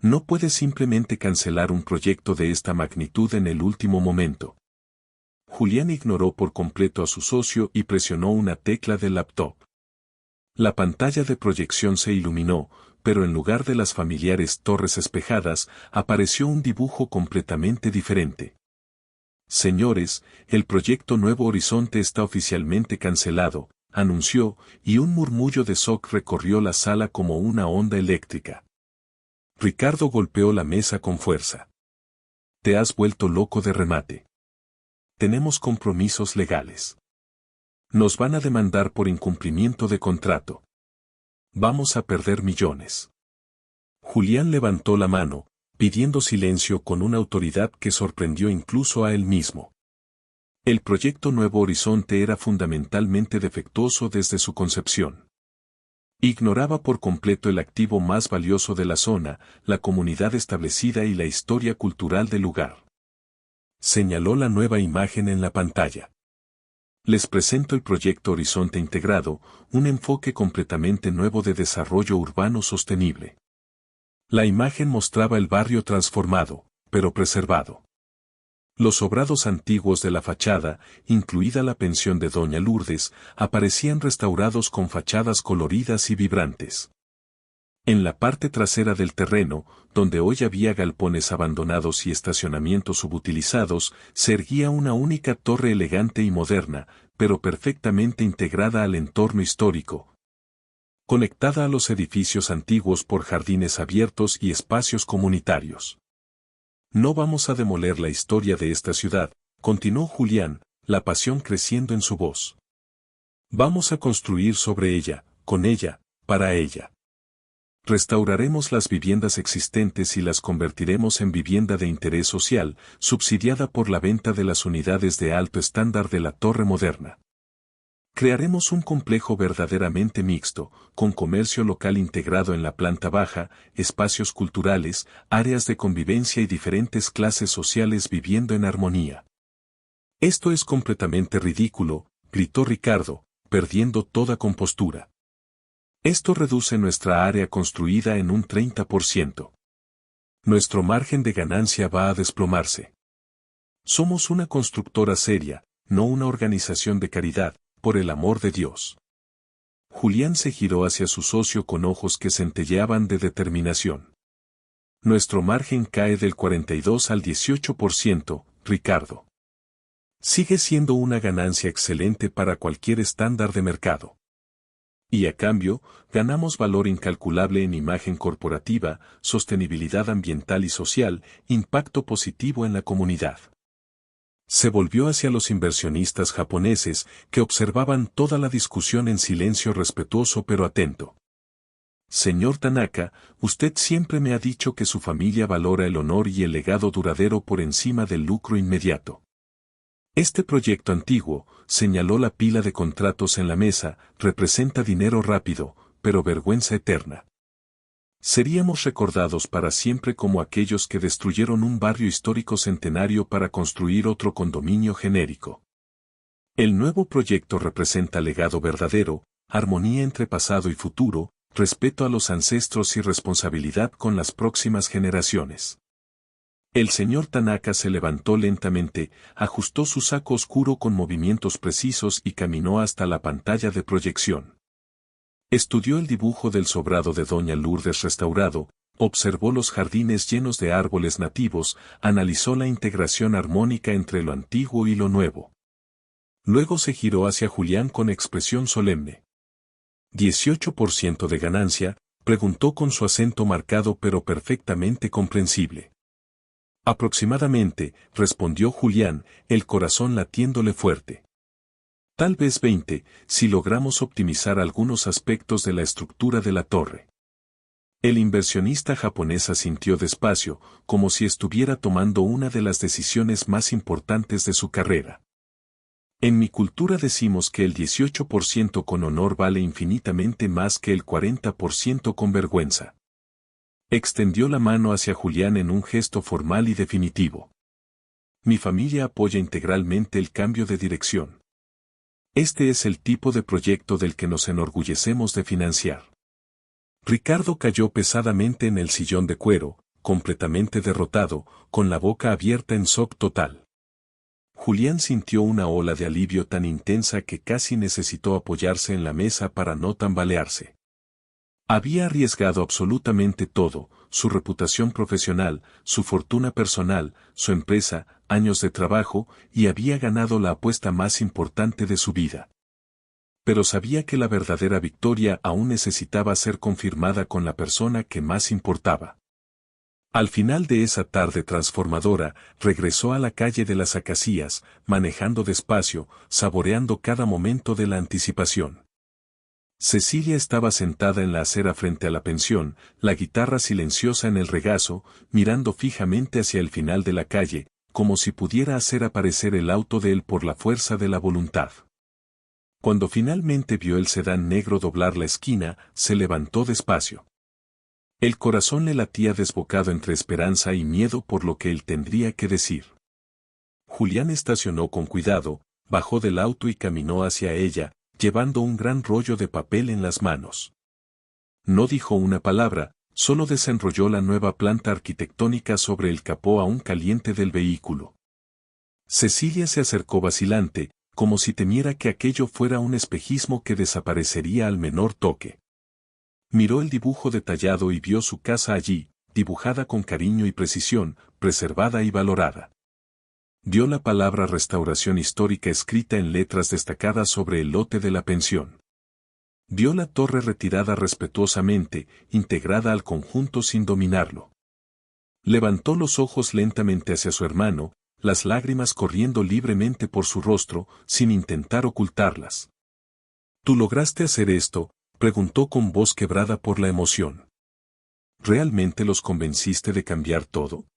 No puede simplemente cancelar un proyecto de esta magnitud en el último momento. Julián ignoró por completo a su socio y presionó una tecla del laptop. La pantalla de proyección se iluminó, pero en lugar de las familiares torres espejadas, apareció un dibujo completamente diferente. «Señores, el proyecto Nuevo Horizonte está oficialmente cancelado», anunció, y un murmullo de shock recorrió la sala como una onda eléctrica. Ricardo golpeó la mesa con fuerza. «Te has vuelto loco de remate. Tenemos compromisos legales. Nos van a demandar por incumplimiento de contrato. Vamos a perder millones». Julián levantó la mano, pidiendo silencio con una autoridad que sorprendió incluso a él mismo. El proyecto Nuevo Horizonte era fundamentalmente defectuoso desde su concepción. Ignoraba por completo el activo más valioso de la zona, la comunidad establecida y la historia cultural del lugar. Señaló la nueva imagen en la pantalla. «Les presento el proyecto Horizonte Integrado, un enfoque completamente nuevo de desarrollo urbano sostenible». La imagen mostraba el barrio transformado, pero preservado. Los sobrados antiguos de la fachada, incluida la pensión de Doña Lourdes, aparecían restaurados con fachadas coloridas y vibrantes. En la parte trasera del terreno, donde hoy había galpones abandonados y estacionamientos subutilizados, se erguía una única torre elegante y moderna, pero perfectamente integrada al entorno histórico, conectada a los edificios antiguos por jardines abiertos y espacios comunitarios. «No vamos a demoler la historia de esta ciudad», continuó Julián, la pasión creciendo en su voz. «Vamos a construir sobre ella, con ella, para ella. Restauraremos las viviendas existentes y las convertiremos en vivienda de interés social, subsidiada por la venta de las unidades de alto estándar de la torre moderna. Crearemos un complejo verdaderamente mixto, con comercio local integrado en la planta baja, espacios culturales, áreas de convivencia y diferentes clases sociales viviendo en armonía». «Esto es completamente ridículo», gritó Ricardo, perdiendo toda compostura. «Esto reduce nuestra área construida en un 30%. Nuestro margen de ganancia va a desplomarse. Somos una constructora seria, no una organización de caridad, por el amor de Dios». Julián se giró hacia su socio con ojos que centelleaban de determinación. «Nuestro margen cae del 42 al 18%, Ricardo. Sigue siendo una ganancia excelente para cualquier estándar de mercado. Y a cambio, ganamos valor incalculable en imagen corporativa, sostenibilidad ambiental y social, impacto positivo en la comunidad. Se volvió hacia los inversionistas japoneses, que observaban toda la discusión en silencio respetuoso pero atento. Señor Tanaka, usted siempre me ha dicho que su familia valora el honor y el legado duradero por encima del lucro inmediato. Este proyecto antiguo, señaló la pila de contratos en la mesa, representa dinero rápido, pero vergüenza eterna. Seríamos recordados para siempre como aquellos que destruyeron un barrio histórico centenario para construir otro condominio genérico. El nuevo proyecto representa legado verdadero, armonía entre pasado y futuro, respeto a los ancestros y responsabilidad con las próximas generaciones. El señor Tanaka se levantó lentamente, ajustó su saco oscuro con movimientos precisos y caminó hasta la pantalla de proyección. Estudió el dibujo del sobrado de Doña Lourdes restaurado, observó los jardines llenos de árboles nativos, analizó la integración armónica entre lo antiguo y lo nuevo. Luego se giró hacia Julián con expresión solemne. ¿18% de ganancia?, preguntó con su acento marcado pero perfectamente comprensible. Aproximadamente, respondió Julián, el corazón latiéndole fuerte. Tal vez 20, si logramos optimizar algunos aspectos de la estructura de la torre. El inversionista japonés asintió despacio, como si estuviera tomando una de las decisiones más importantes de su carrera. En mi cultura decimos que el 18% con honor vale infinitamente más que el 40% con vergüenza. Extendió la mano hacia Julián en un gesto formal y definitivo. Mi familia apoya integralmente el cambio de dirección. Este es el tipo de proyecto del que nos enorgullecemos de financiar. Ricardo cayó pesadamente en el sillón de cuero, completamente derrotado, con la boca abierta en shock total. Julián sintió una ola de alivio tan intensa que casi necesitó apoyarse en la mesa para no tambalearse. Había arriesgado absolutamente todo, su reputación profesional, su fortuna personal, su empresa, años de trabajo, y había ganado la apuesta más importante de su vida. Pero sabía que la verdadera victoria aún necesitaba ser confirmada con la persona que más importaba. Al final de esa tarde transformadora, regresó a la calle de las Acacias, manejando despacio, saboreando cada momento de la anticipación. Cecilia estaba sentada en la acera frente a la pensión, la guitarra silenciosa en el regazo, mirando fijamente hacia el final de la calle, como si pudiera hacer aparecer el auto de él por la fuerza de la voluntad. Cuando finalmente vio el sedán negro doblar la esquina, se levantó despacio. El corazón le latía desbocado entre esperanza y miedo por lo que él tendría que decir. Julián estacionó con cuidado, bajó del auto y caminó hacia ella, llevando un gran rollo de papel en las manos. No dijo una palabra, solo desenrolló la nueva planta arquitectónica sobre el capó aún caliente del vehículo. Cecilia se acercó vacilante, como si temiera que aquello fuera un espejismo que desaparecería al menor toque. Miró el dibujo detallado y vio su casa allí, dibujada con cariño y precisión, preservada y valorada. Vio la palabra restauración histórica escrita en letras destacadas sobre el lote de la pensión. Vio la torre retirada respetuosamente, integrada al conjunto sin dominarlo. Levantó los ojos lentamente hacia su hermano, las lágrimas corriendo libremente por su rostro, sin intentar ocultarlas. ¿Tú lograste hacer esto?, preguntó con voz quebrada por la emoción. ¿Realmente los convenciste de cambiar todo?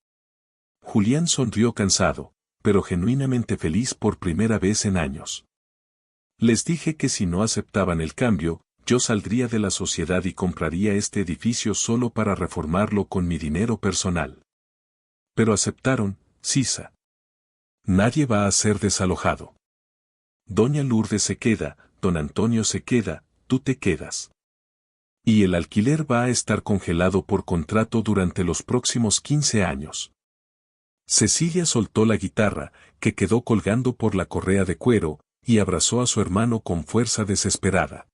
Julián sonrió cansado, pero genuinamente feliz por primera vez en años. Les dije que si no aceptaban el cambio, yo saldría de la sociedad y compraría este edificio solo para reformarlo con mi dinero personal. Pero aceptaron, Sisa. Nadie va a ser desalojado. Doña Lourdes se queda, don Antonio se queda, tú te quedas. Y el alquiler va a estar congelado por contrato durante los próximos 15 años. Cecilia soltó la guitarra, que quedó colgando por la correa de cuero, y abrazó a su hermano con fuerza desesperada.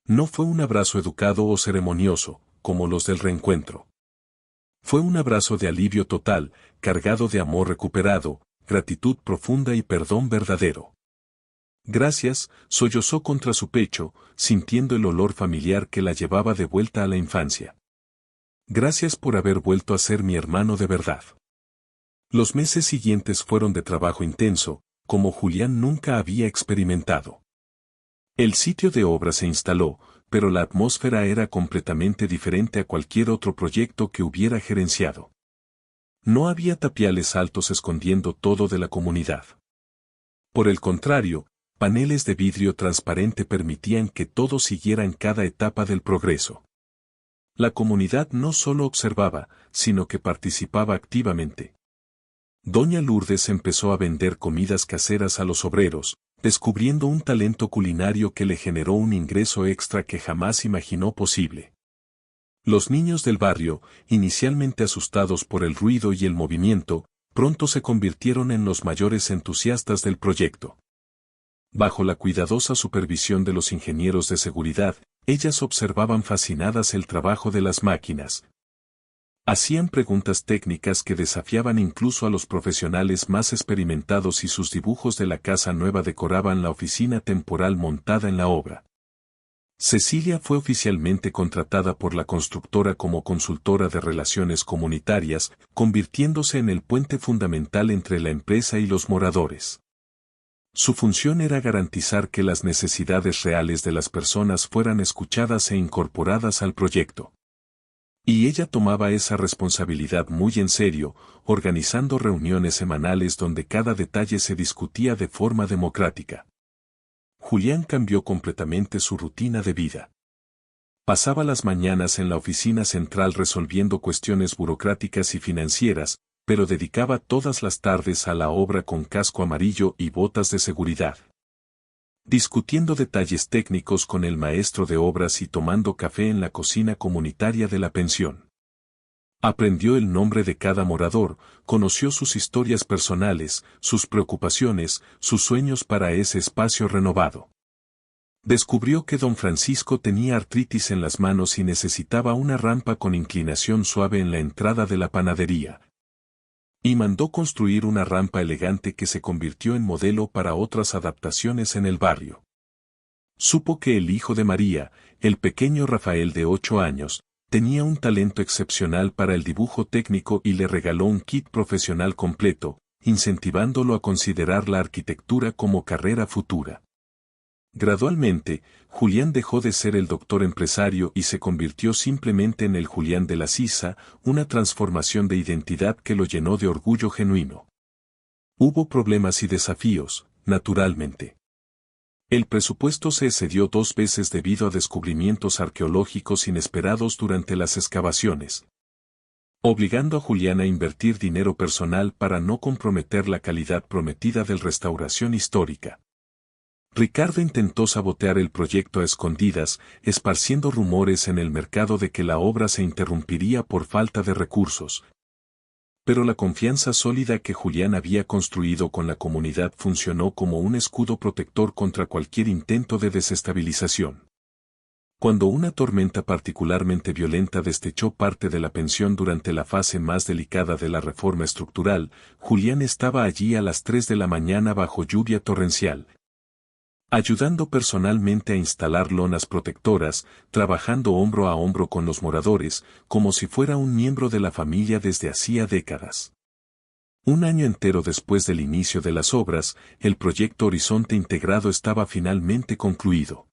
No fue un abrazo educado o ceremonioso, como los del reencuentro. Fue un abrazo de alivio total, cargado de amor recuperado, gratitud profunda y perdón verdadero. Gracias, sollozó contra su pecho, sintiendo el olor familiar que la llevaba de vuelta a la infancia. Gracias por haber vuelto a ser mi hermano de verdad. Los meses siguientes fueron de trabajo intenso, como Julián nunca había experimentado. El sitio de obra se instaló, pero la atmósfera era completamente diferente a cualquier otro proyecto que hubiera gerenciado. No había tapiales altos escondiendo todo de la comunidad. Por el contrario, paneles de vidrio transparente permitían que todos siguieran cada etapa del progreso. La comunidad no solo observaba, sino que participaba activamente. Doña Lourdes empezó a vender comidas caseras a los obreros, descubriendo un talento culinario que le generó un ingreso extra que jamás imaginó posible. Los niños del barrio, inicialmente asustados por el ruido y el movimiento, pronto se convirtieron en los mayores entusiastas del proyecto. Bajo la cuidadosa supervisión de los ingenieros de seguridad, ellas observaban fascinadas el trabajo de las máquinas. Hacían preguntas técnicas que desafiaban incluso a los profesionales más experimentados y sus dibujos de la casa nueva decoraban la oficina temporal montada en la obra. Cecilia fue oficialmente contratada por la constructora como consultora de relaciones comunitarias, convirtiéndose en el puente fundamental entre la empresa y los moradores. Su función era garantizar que las necesidades reales de las personas fueran escuchadas e incorporadas al proyecto. Y ella tomaba esa responsabilidad muy en serio, organizando reuniones semanales donde cada detalle se discutía de forma democrática. Julián cambió completamente su rutina de vida. Pasaba las mañanas en la oficina central resolviendo cuestiones burocráticas y financieras, pero dedicaba todas las tardes a la obra con casco amarillo y botas de seguridad. Discutiendo detalles técnicos con el maestro de obras y tomando café en la cocina comunitaria de la pensión. Aprendió el nombre de cada morador, conoció sus historias personales, sus preocupaciones, sus sueños para ese espacio renovado. Descubrió que don Francisco tenía artritis en las manos y necesitaba una rampa con inclinación suave en la entrada de la panadería. Y mandó construir una rampa elegante que se convirtió en modelo para otras adaptaciones en el barrio. Supo que el hijo de María, el pequeño Rafael de 8 años, tenía un talento excepcional para el dibujo técnico y le regaló un kit profesional completo, incentivándolo a considerar la arquitectura como carrera futura. Gradualmente, Julián dejó de ser el doctor empresario y se convirtió simplemente en el Julián de la Sisa, una transformación de identidad que lo llenó de orgullo genuino. Hubo problemas y desafíos, naturalmente. El presupuesto se excedió 2 veces debido a descubrimientos arqueológicos inesperados durante las excavaciones, obligando a Julián a invertir dinero personal para no comprometer la calidad prometida de restauración histórica. Ricardo intentó sabotear el proyecto a escondidas, esparciendo rumores en el mercado de que la obra se interrumpiría por falta de recursos. Pero la confianza sólida que Julián había construido con la comunidad funcionó como un escudo protector contra cualquier intento de desestabilización. Cuando una tormenta particularmente violenta destechó parte de la pensión durante la fase más delicada de la reforma estructural, Julián estaba allí a las 3 de la mañana bajo lluvia torrencial, ayudando personalmente a instalar lonas protectoras, trabajando hombro a hombro con los moradores, como si fuera un miembro de la familia desde hacía décadas. Un año entero después del inicio de las obras, el proyecto Horizonte Integrado estaba finalmente concluido.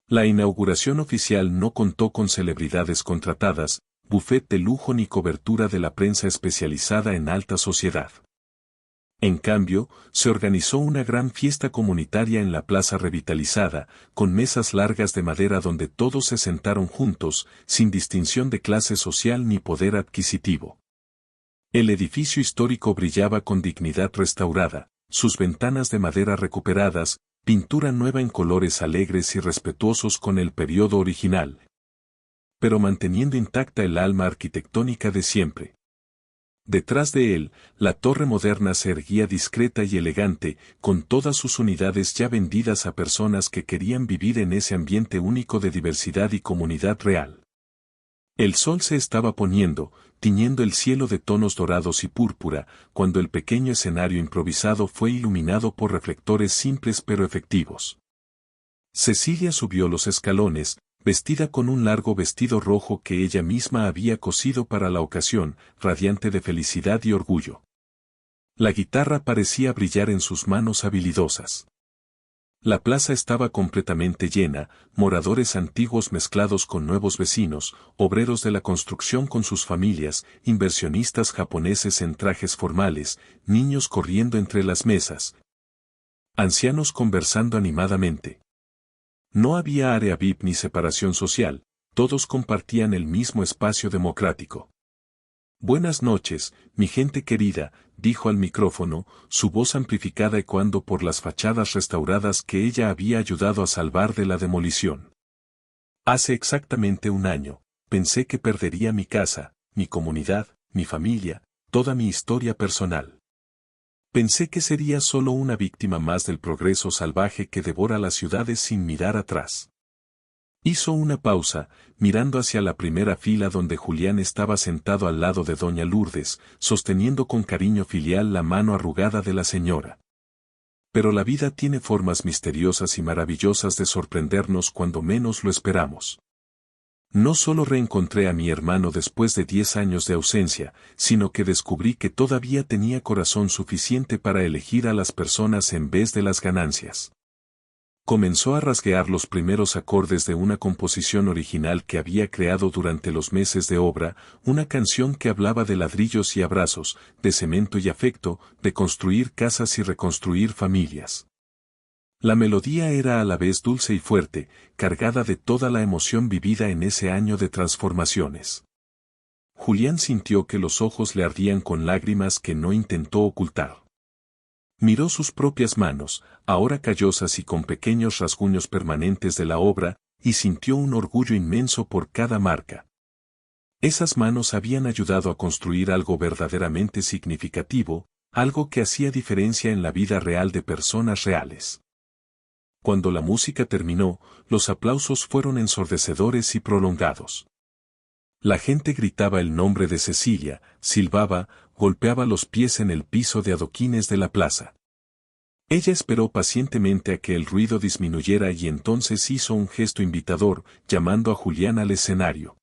La inauguración oficial no contó con celebridades contratadas, buffet de lujo ni cobertura de la prensa especializada en alta sociedad. En cambio, se organizó una gran fiesta comunitaria en la plaza revitalizada, con mesas largas de madera donde todos se sentaron juntos, sin distinción de clase social ni poder adquisitivo. El edificio histórico brillaba con dignidad restaurada, sus ventanas de madera recuperadas, pintura nueva en colores alegres y respetuosos con el periodo original, pero manteniendo intacta el alma arquitectónica de siempre. Detrás de él, la torre moderna se erguía discreta y elegante, con todas sus unidades ya vendidas a personas que querían vivir en ese ambiente único de diversidad y comunidad real. El sol se estaba poniendo, tiñendo el cielo de tonos dorados y púrpura, cuando el pequeño escenario improvisado fue iluminado por reflectores simples pero efectivos. Cecilia subió los escalones, vestida con un largo vestido rojo que ella misma había cosido para la ocasión, radiante de felicidad y orgullo. La guitarra parecía brillar en sus manos habilidosas. La plaza estaba completamente llena, moradores antiguos mezclados con nuevos vecinos, obreros de la construcción con sus familias, inversionistas japoneses en trajes formales, niños corriendo entre las mesas, ancianos conversando animadamente. No había área VIP ni separación social, todos compartían el mismo espacio democrático. Buenas noches, mi gente querida, dijo al micrófono, su voz amplificada ecoando por las fachadas restauradas que ella había ayudado a salvar de la demolición. Hace exactamente un año, pensé que perdería mi casa, mi comunidad, mi familia, toda mi historia personal. Pensé que sería solo una víctima más del progreso salvaje que devora las ciudades sin mirar atrás. Hizo una pausa, mirando hacia la primera fila donde Julián estaba sentado al lado de doña Lourdes, sosteniendo con cariño filial la mano arrugada de la señora. Pero la vida tiene formas misteriosas y maravillosas de sorprendernos cuando menos lo esperamos. No solo reencontré a mi hermano después de 10 años de ausencia, sino que descubrí que todavía tenía corazón suficiente para elegir a las personas en vez de las ganancias. Comenzó a rasguear los primeros acordes de una composición original que había creado durante los meses de obra, una canción que hablaba de ladrillos y abrazos, de cemento y afecto, de construir casas y reconstruir familias. La melodía era a la vez dulce y fuerte, cargada de toda la emoción vivida en ese año de transformaciones. Julián sintió que los ojos le ardían con lágrimas que no intentó ocultar. Miró sus propias manos, ahora callosas y con pequeños rasguños permanentes de la obra, y sintió un orgullo inmenso por cada marca. Esas manos habían ayudado a construir algo verdaderamente significativo, algo que hacía diferencia en la vida real de personas reales. Cuando la música terminó, los aplausos fueron ensordecedores y prolongados. La gente gritaba el nombre de Cecilia, silbaba, golpeaba los pies en el piso de adoquines de la plaza. Ella esperó pacientemente a que el ruido disminuyera y entonces hizo un gesto invitador, llamando a Julián al escenario.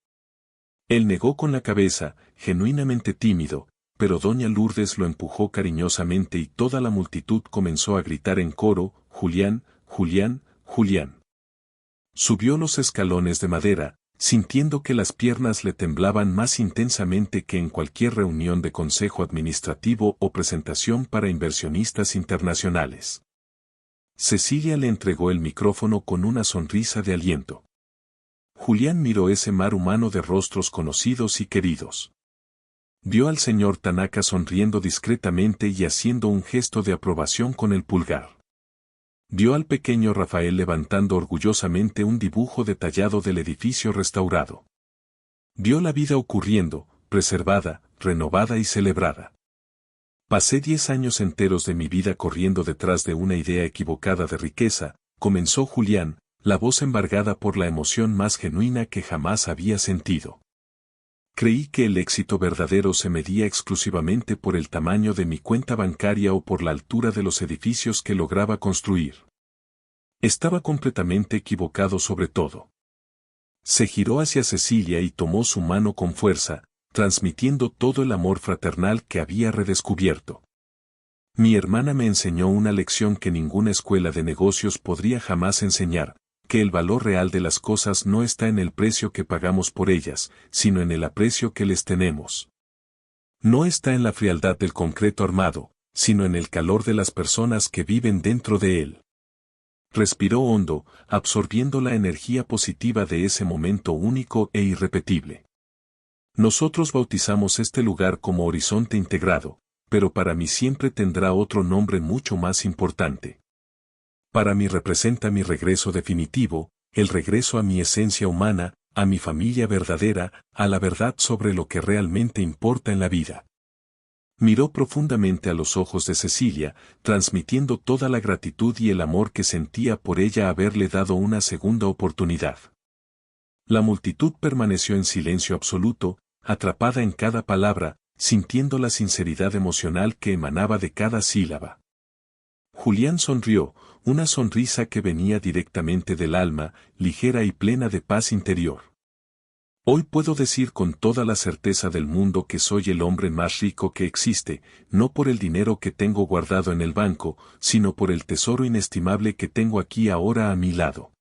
Él negó con la cabeza, genuinamente tímido, pero doña Lourdes lo empujó cariñosamente y toda la multitud comenzó a gritar en coro, «Julián, Julián, Julián». Subió los escalones de madera, sintiendo que las piernas le temblaban más intensamente que en cualquier reunión de consejo administrativo o presentación para inversionistas internacionales. Cecilia le entregó el micrófono con una sonrisa de aliento. Julián miró ese mar humano de rostros conocidos y queridos. Vio al señor Tanaka sonriendo discretamente y haciendo un gesto de aprobación con el pulgar. Vio al pequeño Rafael levantando orgullosamente un dibujo detallado del edificio restaurado. Vio la vida ocurriendo, preservada, renovada y celebrada. Pasé 10 años enteros de mi vida corriendo detrás de una idea equivocada de riqueza, comenzó Julián, la voz embargada por la emoción más genuina que jamás había sentido. Creí que el éxito verdadero se medía exclusivamente por el tamaño de mi cuenta bancaria o por la altura de los edificios que lograba construir. Estaba completamente equivocado sobre todo. Se giró hacia Cecilia y tomó su mano con fuerza, transmitiendo todo el amor fraternal que había redescubierto. Mi hermana me enseñó una lección que ninguna escuela de negocios podría jamás enseñar, que el valor real de las cosas no está en el precio que pagamos por ellas, sino en el aprecio que les tenemos. No está en la frialdad del concreto armado, sino en el calor de las personas que viven dentro de él. Respiró hondo, absorbiendo la energía positiva de ese momento único e irrepetible. Nosotros bautizamos este lugar como Horizonte Integrado, pero para mí siempre tendrá otro nombre mucho más importante. Para mí representa mi regreso definitivo, el regreso a mi esencia humana, a mi familia verdadera, a la verdad sobre lo que realmente importa en la vida. Miró profundamente a los ojos de Cecilia, transmitiendo toda la gratitud y el amor que sentía por ella haberle dado una segunda oportunidad. La multitud permaneció en silencio absoluto, atrapada en cada palabra, sintiendo la sinceridad emocional que emanaba de cada sílaba. Julián sonrió, una sonrisa que venía directamente del alma, ligera y plena de paz interior. Hoy puedo decir con toda la certeza del mundo que soy el hombre más rico que existe, no por el dinero que tengo guardado en el banco, sino por el tesoro inestimable que tengo aquí ahora a mi lado.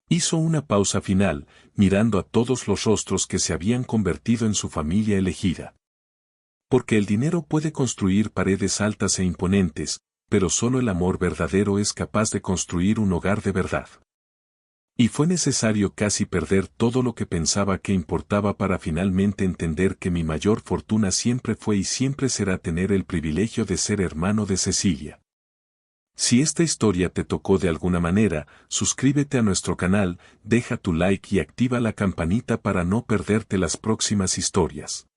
Hizo una pausa final, mirando a todos los rostros que se habían convertido en su familia elegida. Porque el dinero puede construir paredes altas e imponentes, pero solo el amor verdadero es capaz de construir un hogar de verdad. Y fue necesario casi perder todo lo que pensaba que importaba para finalmente entender que mi mayor fortuna siempre fue y siempre será tener el privilegio de ser hermano de Cecilia. Si esta historia te tocó de alguna manera, suscríbete a nuestro canal, deja tu like y activa la campanita para no perderte las próximas historias.